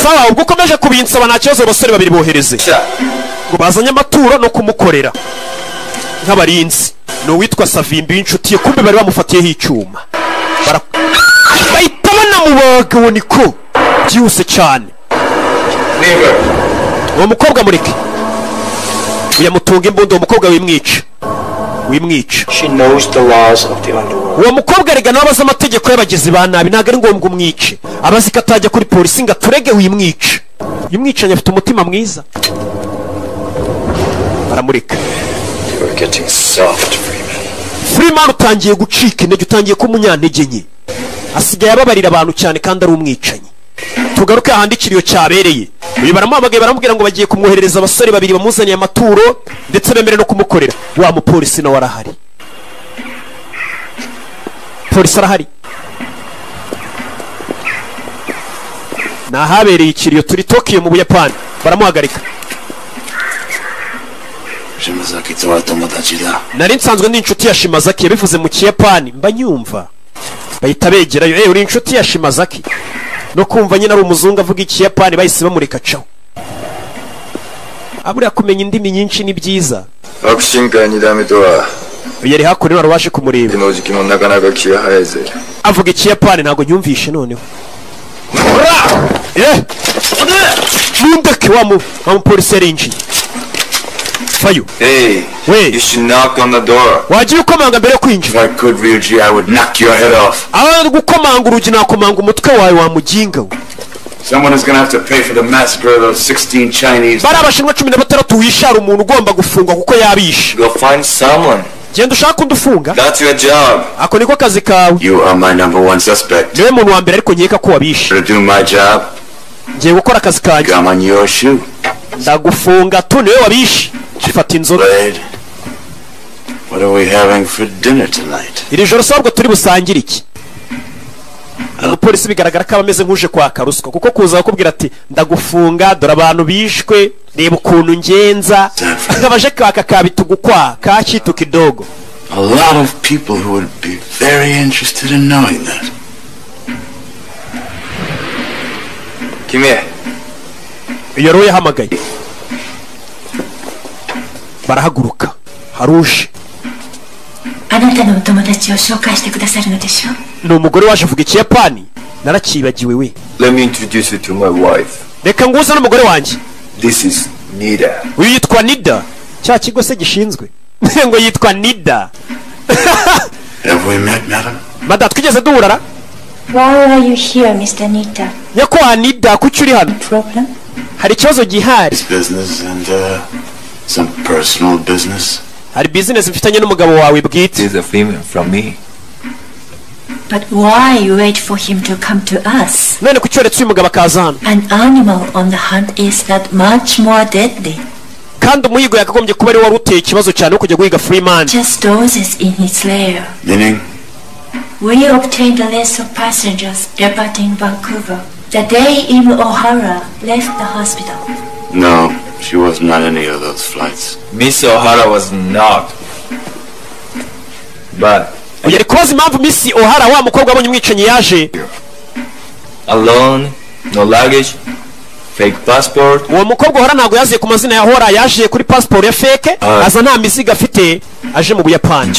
Sawa, ubwo ukomeje kubinsaba nta kibazo, abasore babiri bohereze ngo bazanye amaturo no kumukorera nk'abarinzi. Ni uwitwa Savimbi w'inshuti ye, kumbe bari bamufatiyeho icyuma bahita banamubaga. Uwo niko byihuse cyane. Uwo mukobwa mureke uyamutunga imbunda. Uwo mukobwa wimwica. Uwo mukobwa rega nawe abazi amategeko y'abagizi ba nabi, ntabwo ari ngombwa umwice. Abazi ko atajya kuri polisi ngo aturege wimwica. Yimwicanye afite umutima mwiza. Baramureka. Freeman utangiye gucika intege, utangiye ko umunyantege nke. Asigaye ababarira abantu cyane kandi ari umwicanyi. Tugaruke ahandi ikiriyo cyabereye. Uyu baramuhamagaye baramubwira ngo bagiye kumwoherereza abasore babiri bamuzaniye amaturo ndetse bemere no kumukorera. Wa mupolisi nawe arahari. Polisi arahari. Nahabereye ikiriyo turi Tokyo mu Buyapani. Baramuhagarika. Nari nsanzwe ndi inshuti ya Shimazaki, yabivuze mu Kiyapani mba nyumva. Bahita begerayo, uri inshuti ya Shimazaki. No kumva nyine ari umuzungu avuga Ikiyapani bahise bamureka caho. Aburiya kumenya indimi nyinshi ni byiza. Yari hakuno warabashe kumureba. Avuga Ikiyapani ntabwo nyumvishe noneho. Mundeke wa mupolisi yarinjiye. Fayu. Hey, wait. You should knock on the door. Wagiye ukomanga mbere yo kwinjira. If I could, Ryuji, I would knock your head off. Gukomanga urugi nakomanga umutwe wawe wa muginga. Someone is gonna have to pay for the massacre of those 16 Chinese. Bari abashinwa 16 wishara umuntu ugomba gufungwa kuko yabishe. Go find someone. Genda ushaka undufunga. That's your job. Ako niko kazi kawe. You are my number one suspect. Niwe muntu wa mbere ariko nkeka ko wabishe. To do my job. Ngiye gukora akazi kanjye. Come on your shoe. Ndagufunga tu niwe wabishe. Fata inzoga. What are we having for dinner tonight? Iri joro sabwo turi busangire iki? Umupolisi bigaragara ko abameze nkuje kwa karuswa kuko kuza bakubwira ati ndagufunga dore abantu bishwe reba ukuntu ngenza akabaje kwaka kabitugu kwa kachituka kidogo. A lot of people who would be very interested in knowing that. Come here. iyo rero yahamagaye barahaguruka haruje あなたのお友達を紹介してくださるのでしょう。ni umugore waje avuga ikiyapani narakibagiwe we. Let me introduce you to my wife. reka nguze n'umugore wanjye. This is Nida. uyu yitwa Nida. cya kigo se gishinzwe ngo yitwa Nida. Have we met, madam? Mada twigeze duhura. Why are you here, Mr. Nida? Nyakwa Nida kuki uri hano? Problem? hari ikibazo gihari. Business and some personal business. hari business mfitanye n'umugabo wawe bwite. This is a female from me. But why you wait for him to come to us? none kuki uretse uyu mugabo akaza hano? An animal on the hunt is that much more deadly. kandi umuhigo yakagombye kuba ari wari uteye ikibazo cyane wo kujya guhiga Freeman. Just dozes in his lair. Meaning? We obtained a list of passengers departing Vancouver the day Amy O'Hara left the hospital. No, she wasn't on any of those flights. Miss O'Hara was not. But yari kubaza impamvu Miss O'Hara wa mukobwa abonye umwicanyi yaje. Alone, no luggage, fake passport. uwo mukobwa O'Hara ntabwo yaziye ku mazina ya O'Hara, yaje kuri passport ya fake. aza nta mizigo afite, aje mu Buyapani.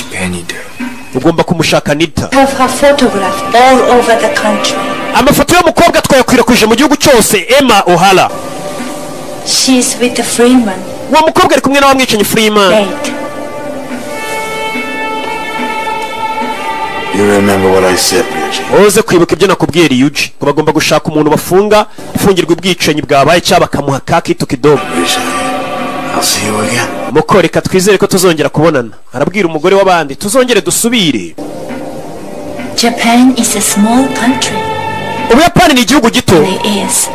ugomba kumushaka Nida. Have her photographed all over the country. amafoto y'umukobwa twayakwirakwije mu gihugu cyose. Emma O'Hara. She's with the Freeman. uwo mukobwa ari kumwe n'abamwicanyi Freeman. Wait. You remember what I said, Ryuji? uze kwibuka ibyo nakubwiye Ryuji, ko bagomba gushaka umuntu bafunga ufungirwa ubwicanyi bwabaye cyangwa bakamuha kakitu kidogo. I'll see you again. muko reka twizere ko tuzongera kubonana. arabwira umugore w'abandi tuzongere dusubire. Japan is a small country. Ubuyapani ni igihugu gito. It is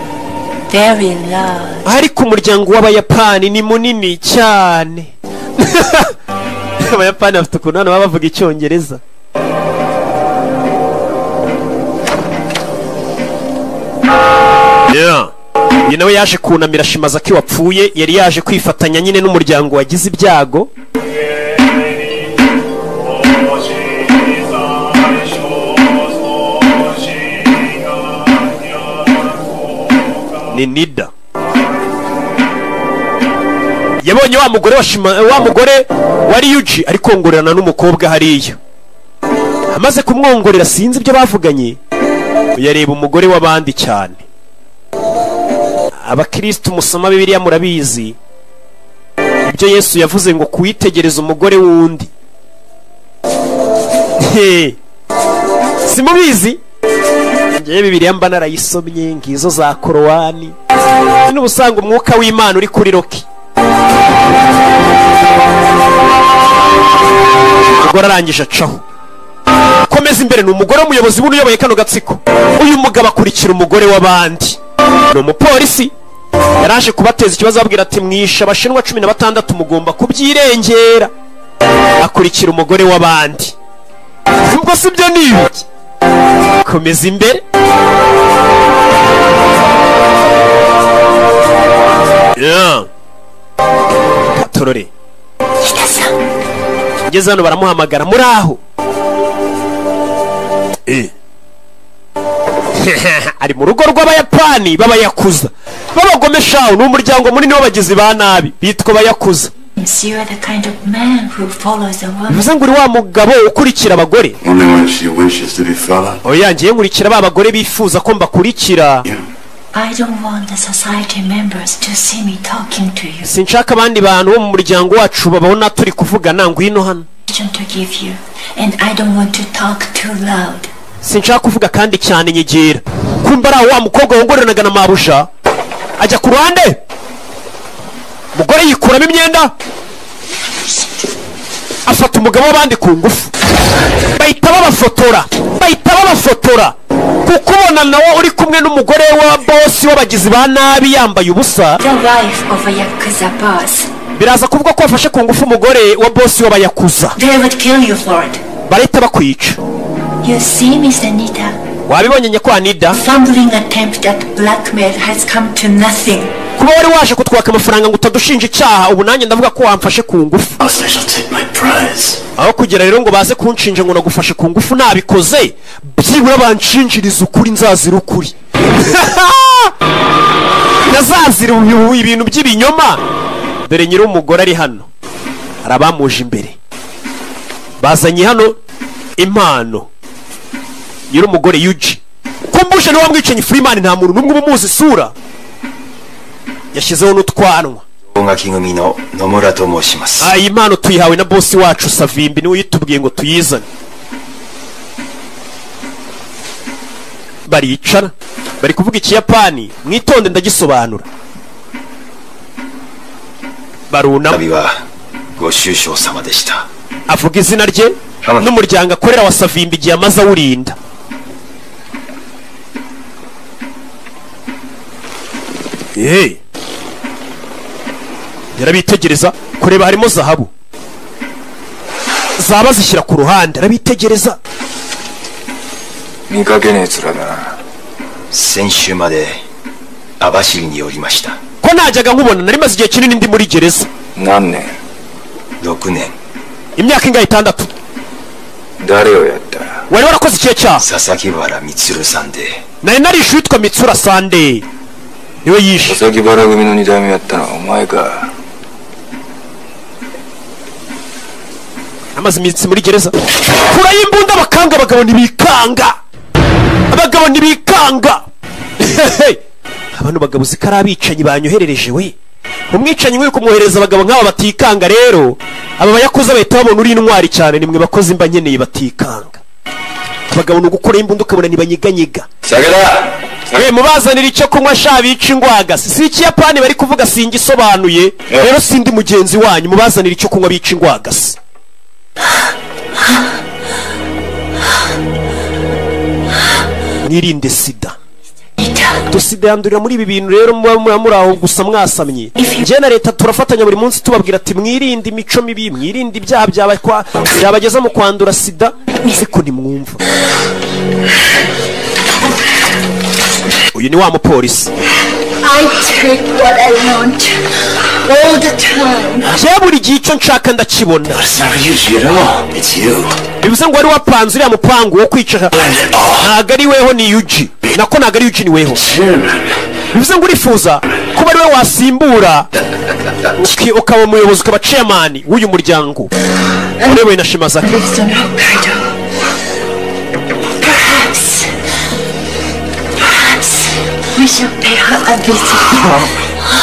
very large. ariko umuryango w'abayapani ni munini cyane. abayapani bafite ukuntu hano baba bavuga icyongereza. yeah. uyu nawe yaje kunamira Shimazaki wapfuye, yari yaje kwifatanya nyine n'umuryango wagize ibyago. ni Nida. yabonye wa mugore wa Ryuji ari kongorerana n'umukobwa hariya. amaze kumwongorera sinzi ibyo bavuganye, yareba umugore w'abandi cyane. abakristo musoma Bibiliya murabizi ibyo Yesu yavuze ngo kuwitegereza umugore wundi. simubizi ngiye Bibiliya mba narayisomye ngizo za Korowani. n'ubusanga umwuka w'Imana uri kuri Roki. umugore arangije acaho. komeza imbere ni umugore w'umuyobozi w'uyoboye kano gatsiko. uyu mugabo akurikira umugore w'abandi. ni umupolisi yaraje kubateza ikibazo ababwira ati mwishe abashinwa 16 mugomba kubyirengera. akurikira umugore w'abandi. ubwo si byo nibiki. komeza imbere. katorore ngeze hano baramuhamagara muri aho. ari mu rugo rw'abayapani b'abayakuza b'abagomeshaho. ni umuryango munini w'abagizi ba nabi bitwa abayakuza. bivuze ngo uri wa mugabo ukurikira abagore. oya ngiye nkurikira ba bagore bifuza ko mbakurikira. sinshaka abandi bantu bo mu muryango wacu babona turi kuvugana. ngwino hano. sinshaka kuvuga kandi cyane nyegera. kumva ari wa mukobwa wongoranaga na mabuja ajya ku ruhande. umugore yikuramo imyenda afata umugabo w'abandi ku ngufu. bahita babafotora kuko ubona nawe uri kumwe n'umugore wa bosi w'abagizi ba nabi yambaye ubusa. biraza kuvuga ko wafashe ku ngufu umugore wa bosi w'abayakuza. barahita bakwica. You see, Miss Anita. wabibonye nyakwa Nida. Fumbling attempt at blackmail has come to nothing. kuba wari waje kutwaka amafaranga ngo utadushinja icyaha ubu nanjye ndavuga ko wamfashe ku ngufu aho kugira rero ngo baze kunshinja ngo nagufashe ku ngufu nabikoze byibura banshinjiriza ukuri nzazira ukuri nazazira ibintu by'ibinyoma dore nyiri umugore ari hano arabamuje imbere bazanye hano impano nyiri umugore Yuji kumbuje ni wamwicenye Freeman nta muntu numwe umuzi isura yashyizeho n'utwanwa iyi mpano tuyihawe na boss wacu Savimbi niwe yitubwiye ngo tuyizane baricara bari kuvuga ikiyapani mwitonde ndagisobanura barunama avuga izina rye n'umuryango akorera wa Savimbi igihe amaze awurinda yarabitegereza kureba harimo zahabu zaba zishyira ku ruhande arabitegereza ko najyaga nkubona nari maze igihe kinini ndi muri gereza imyaka ingahe 6 wari warakoze ikihe cyaha nari narishe witwa Mitsura Sande niwe yishe amaze iminsi muri gereza kura y'imbunda abakanga abagabo ntibikanga abantu bagabo zikari abicanyi banyoherereje we umwicanyi nk'uyu kumwohereza abagabo nk'aba batikanga rero aba bayakuze bahita babona uri intwari cyane nimwe bakoze imba nkeneye batikanga abagabo ni ugukora imbunda ukabona ntibanyeganyega mubazanira icyo kunywa sha bica ingwaga si ikiyapani bari kuvuga singisobanuye rero sindi mugenzi wanyu mubazanira icyo kunywa bica ingwaga mwirinde sida sida yandurira muri ibi bintu rero muba muri aho gusa mwasamye njye na leta turafatanya buri munsi tubabwira ati mwirinde imico mibi mwirinde ibyaha byabageza mu kwandura sida ariko ntimwumva uyu ni wa mupolisi njye buri gihe icyo nshaka ndakibona bivuze ngo wari wapanze uriya mupangu wo kwicara ntago ari weho ni Yuji nako ntago ari Yuji ni weho bivuze ngo urifuza kuba ari we wasimbura ukaba umuyobozi ukaba chairman w'uyu muryango urewe na Shimazaki We shall pay her a visit.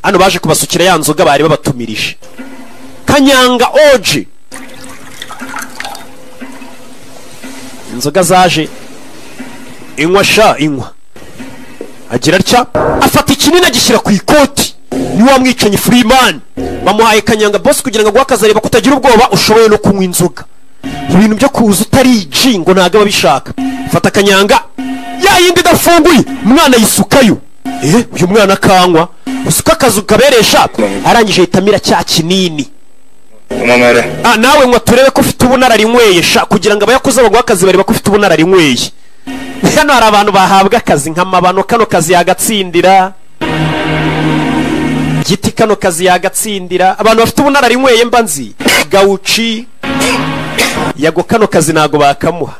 Hano baje kubasukira ya nzoga bari babatumirije Kanyanga Oji inzoga zaje inywa agira atya afata ikinini agishyira ku ikoti ni wa mwicanyi Freeman bamuhaye Kanyanga boss kugira ngo akazareba kutagira ubwoba ushoboye no kunywa inzoga ibintu byo kuza utari jingo ntago babishaka fata Kanyanga ya yindi dafunguye umwana yisukayo uyu mwana kanywa usuka akazu kaberesha arangije itamira cya kinini nawe ngo turebe ko ufite ubunararinyweye sha kugira ngo abayakoze bagwa akazi bari bakufite ubunararinyweye hano hari abantu bahabwa akazi nk'amabano kano kazi yagatsindira giti kano kazi yagatsindira abantu bafite ubunararinyweye mba nzi Gauchi yago kano kazi nago bakamuha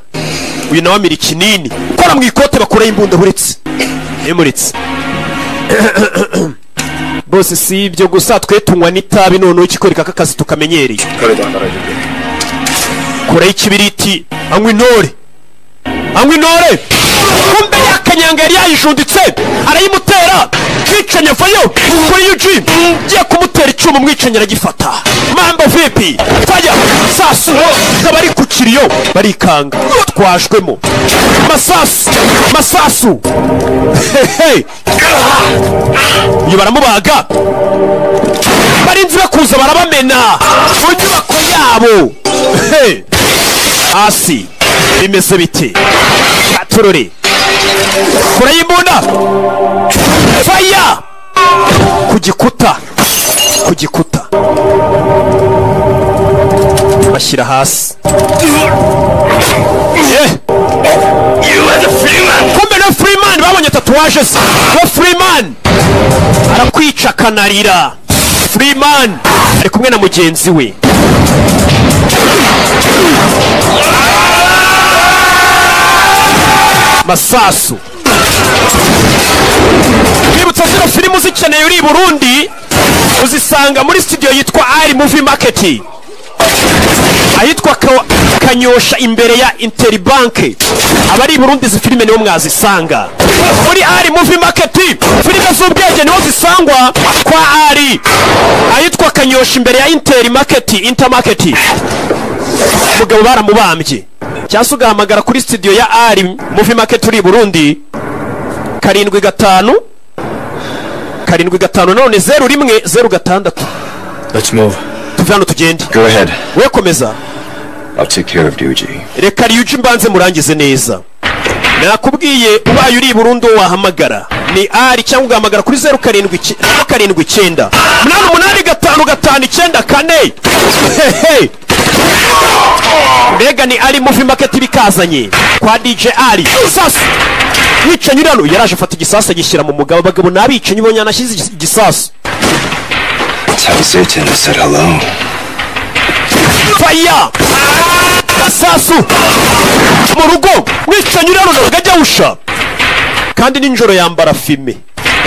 uyu nawe amira ikinini kora mu ikote bakora imbunda buretse bose si ibyo gusa twe tunywa n'itabi none ikikwereka akazi tukamenyereye kora ikibiriti anywa intore kumbe ya Kanyanga yari yayijunditse arayimutera kwicanya vayo kuri Yuji giye kumutera icyuma umwicanya aragifata mambo vipi faya sasu kabari ku kiriyo barikanga twashwemo masasu iyo baramubaga barinzi bakuza barabamena mu nyubako yabo hasi bimeze bite katurore kurayimbunda faya ku gikuta bashyira hasi. Kumbe na Freeman babonye tatuwaje ze. Ko Freeman arakwica kanarira. Freeman ari kumwe na mugenzi we. Masasu. Nibutsa zino filmu zikeneye uri Burundi uzisanga muri studio yitwa Ali Movie Market. Ahitwa Kanyosha imbere ya Interbank. Abari Burundi zi filime niho mwazisanga. Muri Ali Movie Market filime z'ubwenge niho zisangwa kwa Ali. Ahitwa Kanyosha imbere ya Intermarket. Mugabo baramubambye. Cyasugahamagara kuri studio ya Ali Movie Market uri Burundi 75 none 0106. Let's move. Tuvano tugende. Go ahead. We komeza. I'll take care of Ryuji. Reka Ryuji mbanze murangize neza. Nakubwiye ubaye uri Burundi wahamagara ni Ali cyangwa ugahamagara kuri 0779 885594. Hey. Mbega ni Ali Movie Market bikazanye kwa DJ Ali. Sasa wicanyi rano yaraje afata igisasa gishyira mu mugabo bagabo nabicanyi bonye anashyize igisasa. Tell Satan I said hello. Fire! Sasu! Mu rugo wicanyi rano gajya usha. Kandi ninjoro yambara filme.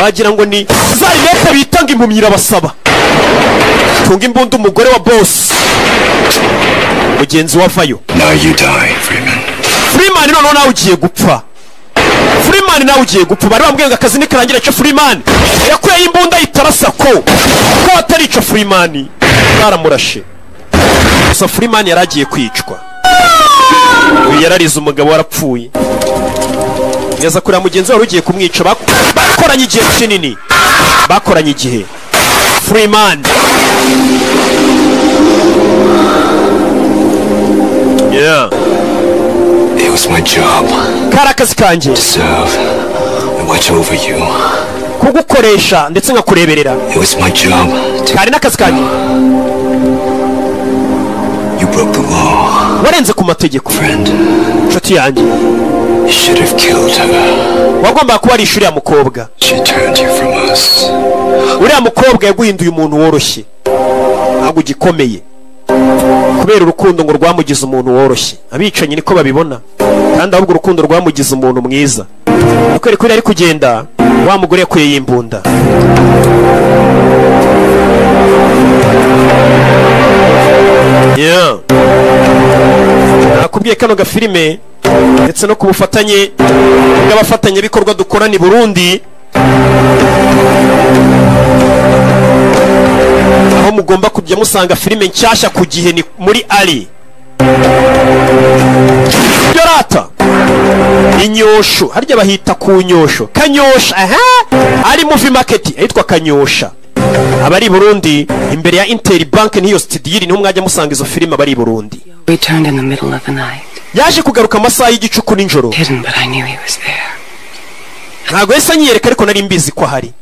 Bagira ngo ni zari mete bitanga impumyira basaba. Tunga imbunda umugore wa boss. Mugenzi wavayo. Now you die, Freeman. Freeman none nawe ugiye gupfa. Freeman nawe ugiye gupfa. Bari bambwiye akazi nikarangira cyo Freeman. Yakuye imbunda itarasa ko atari cyo Freeman. Baramurashe. Gusa Freeman yaragiye kwicwa. Uyu yararize umugabo warapfuye. Yaza kuri mugenzi wari ugiye kumwica bakoranye igihe kinini. Bakoranye igihe. Freeman. Yeah. It was my job. Karakazi kanje. To serve and watch over you. Kugukoresha ndetse ngakureberera. It was my job. Kari nakazi kanje. You broke the law. Warenze ku mategeko. Friend. Nshuti yanjye. You should have killed her. Wagomba kuba ari ishuri ya mukobwa. She turned you from us. Uriya mukobwa yaguhinduye umuntu woroshye. Ntabwo gikomeye. Kubera urukundo ngo rwamugize umuntu woroshye. Abicanyi niko babibona. Kandi ahubwo urukundo rwamugize umuntu mwiza. Ukwere kuri ari kugenda wa mugore yakuye yimbunda. Yeah. Nakubwiye kano gafilime ndetse no kubufatanye bw'abafatanye bikorwa dukorana i Burundi. Aho mugomba kujya musanga filime nshyashya ku gihe ni muri Ali. Yorata. Inyosho, harya bahita ku nyosho. Kanyosha, Ali Movie Market, ahitwa Kanyosha. Abari Burundi imbere ya Interbank niyo studio niho mwajya musanga izo filime abari Burundi. Returned in the middle of the night. Yaje kugaruka amasaha y'igicuku ninjoro. Hidden, but I knew he was there. Ntago yesa nyereka ariko nari mbizi ko hari.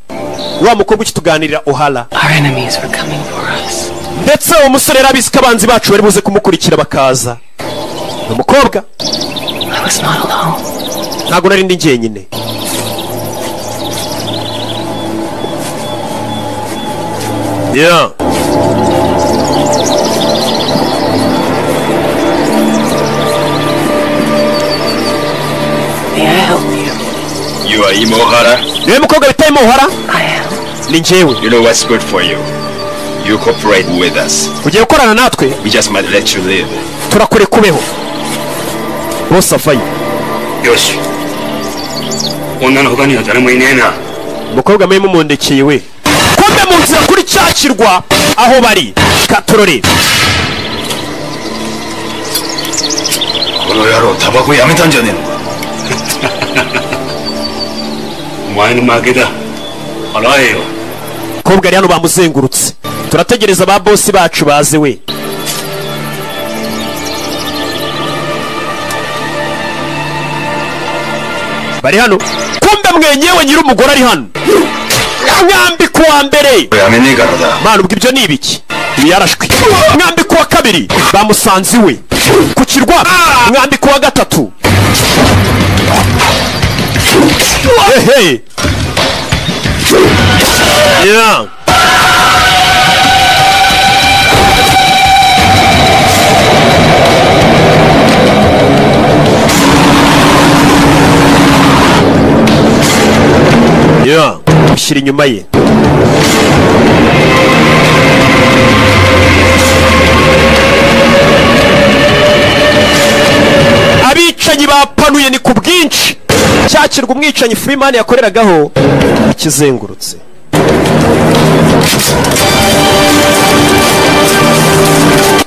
Wa mukobwa ukituganirira Ohala. Our enemies were coming for us. Ndetse umusore rabizi kabanzi bacu bari buze kumukurikira bakaza. Umukobwa. I was not alone. Ntago nari ndi njyenyine. Yeah. May I help you? You are Imo Ohara? Niwe mukobwa bita Imo Ohara? I am. Ni njyewe. You know what's good for you. You cooperate with us. Ugiye gukorana natwe? We just might let you live. Turakure kubeho. Boss afayo. Yoshi. Onna no hogani hatari mo inena. Mukobwa mwe mumondekeye we. Kombe mu nzira kuri cyakirwa aho bari. Katorore. Kono yaro tabako yameta njane no. Omae no makeda. Araye yo. Kobwa ari hano bamuzengurutse. Turategereza ba boss bacu baze we. Bari hano. Kumbe mwenyewe nyiri umugore ari hano. Mwambi kuwa mbere. Yamenye garada. Manu ubwo ibyo ni ibiki? yarashwe. Mwambi kuwa kabiri bamusanze iwe ku kirwa. Mwambi kuwa gatatu hey. Yeah. Yeah. Ushyira inyuma ye. Abicanyi bapanuye ni ku bwinshi. Cyakirwa umwicanyi Freeman yakoreragaho kizengurutse.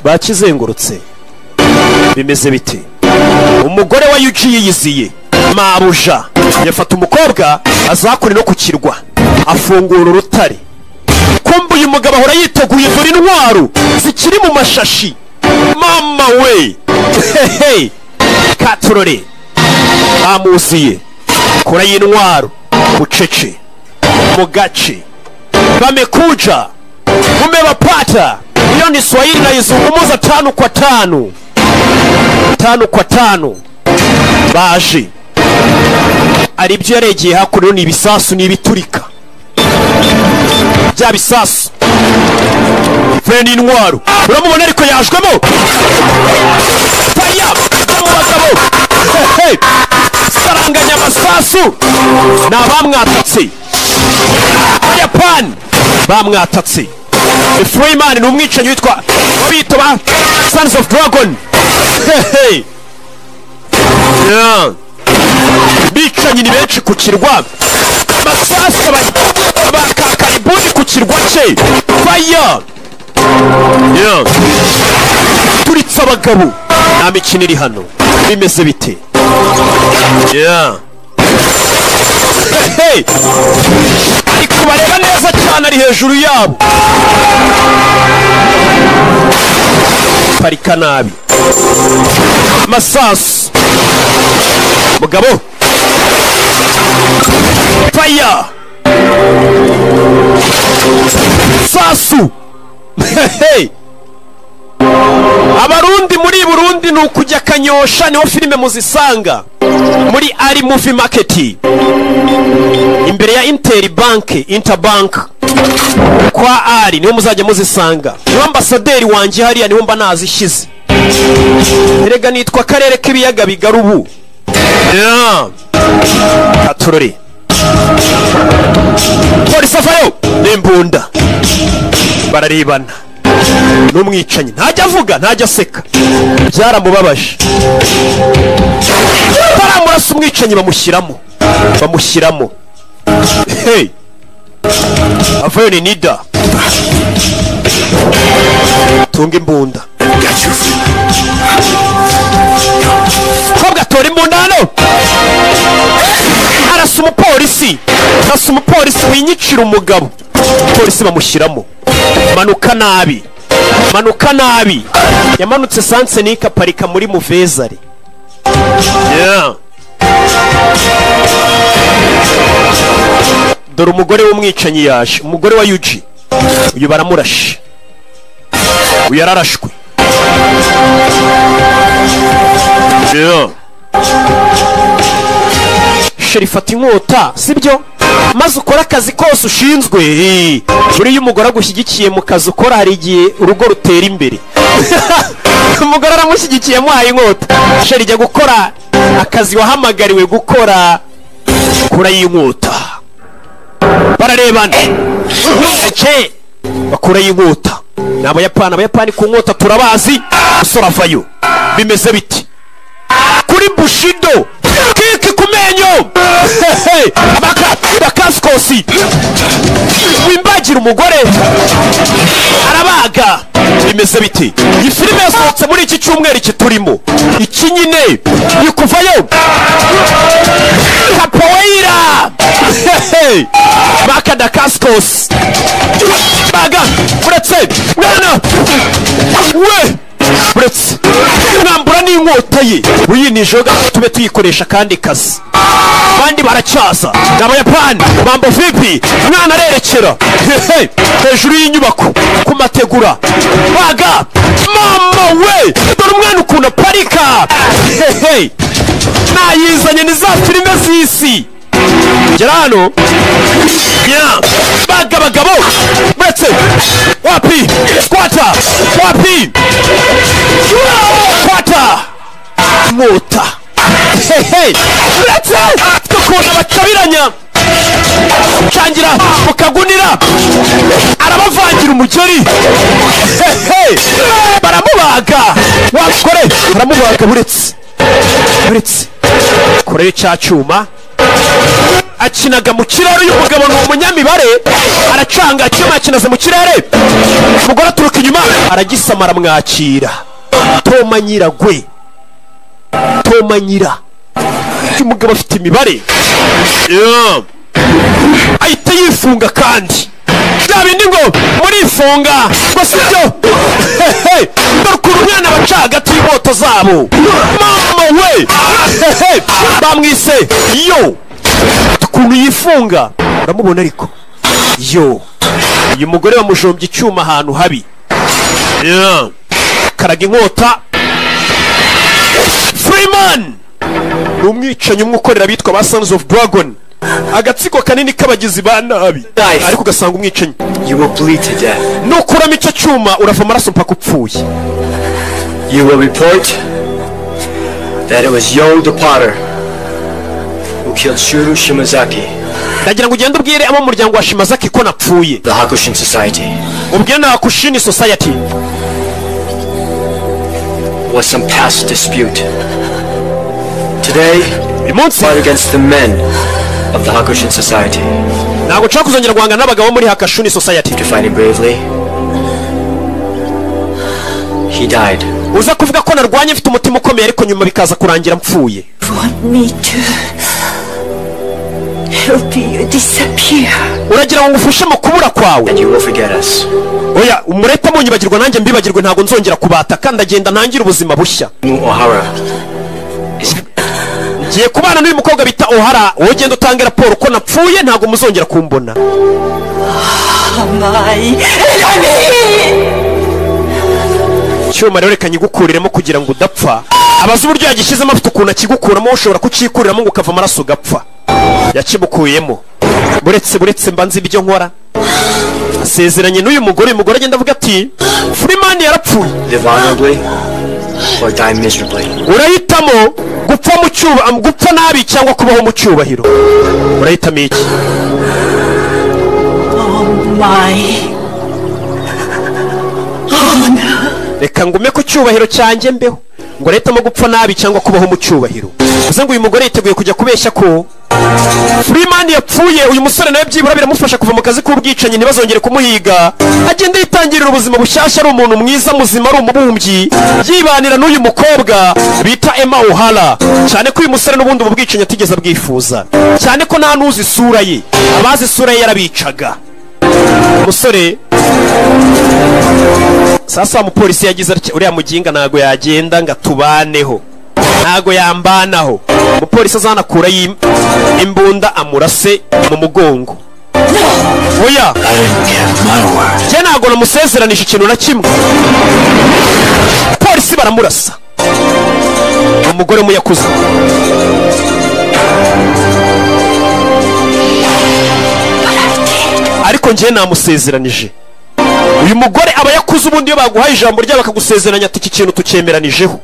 Bakizengurutse. Bimeze bite? Umugore wa Yuji yiyiziye mabuja yafata umukobwa azakuri no kukirwa afungura urutare. Kumbu uyu mugabo ahora yiteguye dore intwaro zikiri mu mashashi. Mama we hey. Katurore amuziye kura y'intwaro bucece mu gace bamekuja umebapata. Hiyo ni Swahili na izungumuza 5 kwa 5 5 kwa 5 baje ari byo yaregeye hakurino ni ibisasu ni ibiturika bya bisasu feni intwaro uramubona ariko yajwemo faya mu bagabo hey. Saranganya amasasu n'abamwatatse Japan bamwatatse. Freeman ni umwicanyi witwa wabito ba Sons of Dragon hey. Yeah. Bicanyi ni benshi ku kirwa. Masasu bakakaribuni ku kirwa cye. Fire. Yeah. Turitsa abagabo. Nta mikino iri hano. Bimeze bite? Yeah. Hey. Ariko bareba neza cyane ari hejuru yabo. Parika nabi. Masasu. Mugabo. Fire. Sasu. Hey. Abarundi muri Burundi nukujya Kanyosha niho filime muzisanga muri Ari Movie Market imbere ya Interbank kwa Ari niho muzajya muzisanga. Niho ambasaderi wanje hariya niho mba nazishize. Erega nitwa Karere k'ibiyaga bigarubu. Yeah. Katurore. Polisi avayo n'imbunda bararebana. N'umwicanyi ntajya avuga ntajya aseka byaramubabaje. Baramurasa umwicanyi bamushyiramo hey. Avayo ni Nida tunga imbunda kobwa tora imbunda hano. Arasa umupolisi winyicira umugabo. Polisi bamushyiramo. Manuka nabi yamanutse sanse nika parika muri Muvezari. Yeah. Dore umugore w'umwicanyi yaje. Umugore wa Yuji uyu baramurashe. Uyu yararashwe. Yeah. Sherifata inkota sibyo maze ukora akazi kose ushinzwe. Buri y'umugore agushyigikiye mu kazi ukora hari igihe urugo rutera imbere. Umugore aramushyigikiye muhaye inkota. Sheri jya gukora akazi wahamagariwe gukora kura y'inkota. Bararebana ece bakura y'inkota. Abayapani ku nkota turabazi. Usora vayo bimeze biti kuri Bushido kiki kumenyo. Bakaskosi wimbagira umugore arabaga. Bimeze biti iyi filime yasohotse muri iki cyumweru kiturimo. Iki nyine yukuvayo Capoeira Bakaskosi baga uretse mwana we uretse mwambura ni inkota ye uyinijoga tube tuyikoresha kandi kazi abandi baracyaza n'abayapani mambo vipi umwana arerekera hejuru y'inyubako ku mategura baga mama we dore umwana ukuntu aparika nayizanye ni za filime z'isi gera hano baga bagabo uretse wapi squata wapi squata inkota uretse ukuntu abacabiranya cangira mukagunira arabavangira umugeri baramubaga wakore baramubaga buretse korera cya cyuma akinaga mu kirere uyu mugabo ni umunyamibare aracanga icyuma yakinaze mu kirere umugore aturuka inyuma aragisama aramwakira Toma nyiragwe Toma nyira uyu mugabo afite imibare ahita yifunga kandi bya bindi ngo murifunga ngo sibyo dore ukuntu umwana baca hagati y'imoto zabo mama we bamwise yo ukuntu yifunga uramubona ariko yo uyu mugore bamujombye icyuma ahantu habi karaga inkota Freeman ni umwicanyi umwe ukorera bitwa ba Sons of Dragon agatsiko kanini k'abagizi ba nabi ariko ugasanga umwicanyi nukuramo icyo cyuma urava amaraso mpaka upfuye. You will report that it was Yo the Potter who killed Shuru Shimazaki. Ndagira ngo ugende ubwire abo mu muryango wa Shimazaki ko napfuye. The Hakushin Society. Ubwire na Hakushin Society. Was some past dispute. Today, fight against the men of the Hakushin Society. Ntabwo nshaka kuzongera guhangana n'abagabo muri Hakushin Society. To fight him bravely. He died. Uza kuvuga ko narwanye mfite umutima ukomeye ariko nyuma bikaza kurangira mpfuye. Want me to help you disappear. Uragira ngo ngufashe mu kubura kwawe. And you will forget us. Oya, umureta munyibagirwa nanjye mbibagirwe ntago nzongera kubata kandi agenda ntangira ubuzima bushya. O'Hara. Ngiye kubana n'uyu mukobwa bita O'Hara, wowe genda utange raporo ko napfuye ntago muzongera kumbona. Cyuma rero reka nyigukuriremo kugira ngo udapfa. Abaza uburyo yagishyizemo afite ukuntu akigukuramo ushobora kucikuriramo ngo ukava amaraso ugapfa. Yakibukuyemo. Buretse mbanze ibyo nkora. Asezeranye n'uyu mugore agenda avuga ati Freeman yarapfuye. Live honorably or die miserably. Urahitamo gupfa mu cyuba, gupfa nabi cyangwa kubaho mu cyubahiro. Urahitamo iki? Oh my. Oh no. Reka ngume ku cyubahiro cyanjye mbeho. Ngo leta gupfa nabi cyangwa kubaho mu cyubahiro. Uze ngo uyu mugore yiteguye kujya kubeshya ko Freeman yapfuye, uyu musore nawe byibura biramufasha kuva mu kazi k'ubwicanyi ntibazongere kumuhiga. Agenda yitangirira ubuzima bushyashya, ari umuntu mwiza muzima, ari umubumbyi, yibanira n'uyu mukobwa bita Emma O'Hara. Cyane ko uyu musore n'ubundi ubu bwicanyi atigeze abwifuza. Cyane ko nta nuzi isura ye. Abazi isura ye yarabicaga. Umusore sasa umupolisi yagize uriya muginga ntago yagenda ngo tubaneho, ntago yambanaho. Umupolisi azanakura imbunda amurase mu mugongo. Oya, njye ntago namusezeranije ikintu na kimwe. Polisi baramurasa. Umugore muyakuze. Ariko njye namusezeranije. Uyu mugore aba yakuze ubundi iyo baguhaye ijambo rya bakagusezeranya ati iki kintu tucyemeranijeho.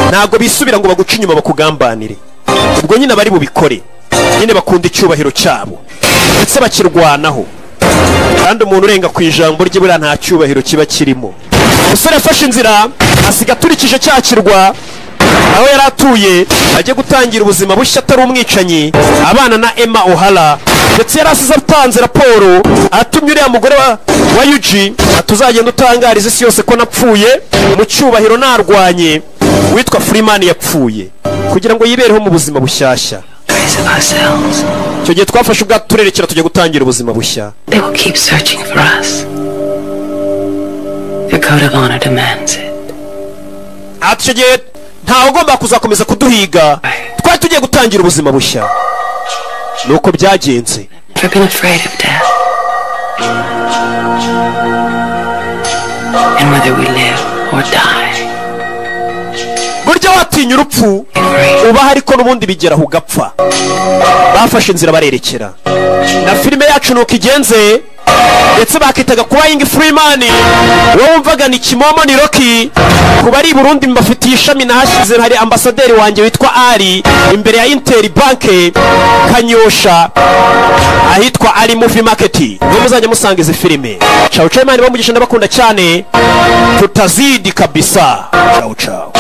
Ntago bisubira ngo baguce inyuma bakugambanire. Ubwo nyine bari bubikore. Nyine bakunda icyubahiro cyabo. Ndetse bakirwanaho. Kandi umuntu urenga ku ijambo rye bura nta cyubahiro kiba kirimo. Umusore yafashe inzira asiga turikije cyakirwa aho yaratuye ajye gutangira ubuzima bushya atari umwicanyi, abana na Emma O'Hara. Ndetse yarasize atanze raporo atumye uriya mugore wa Yuji atuzagenda utangariza isi yose ko napfuye mu cyubahiro narwanye, witwa Freeman yapfuye kugira ngo yibereho mu buzima bushyashya. Icyo gihe twafashe ubwato turerekera tujya gutangira ubuzima bushya. They will keep searching for us. The code of honor demands it. Icyo gihe ntawe ugomba kuzakomeza kuduhiga, twari tugiye gutangira ubuzima bushya. Nuko byagenze. I've been afraid of death. And whether we live or die. Burya watinya urupfu ubaho ariko n'ubundi bigeraho ugapfa. Bafashe inzira barerekera. Na filime yacu nuko igenze, ndetse bakitaga kuba Young Freeman. Wowe wumvaga ni Kimomo ni Rocky. Kuba ari Burundi mbafitiye ishami nahashyize, hari ambasaderi wanjye witwa Ali imbere ya Inter Bank Kanyosha ahitwa Ali Movie Market. Niho muzajya musanga izi filime. Ciao ciao Imana bamugisha ndabakunda cyane, tutazidi kabisa. Ciao ciao.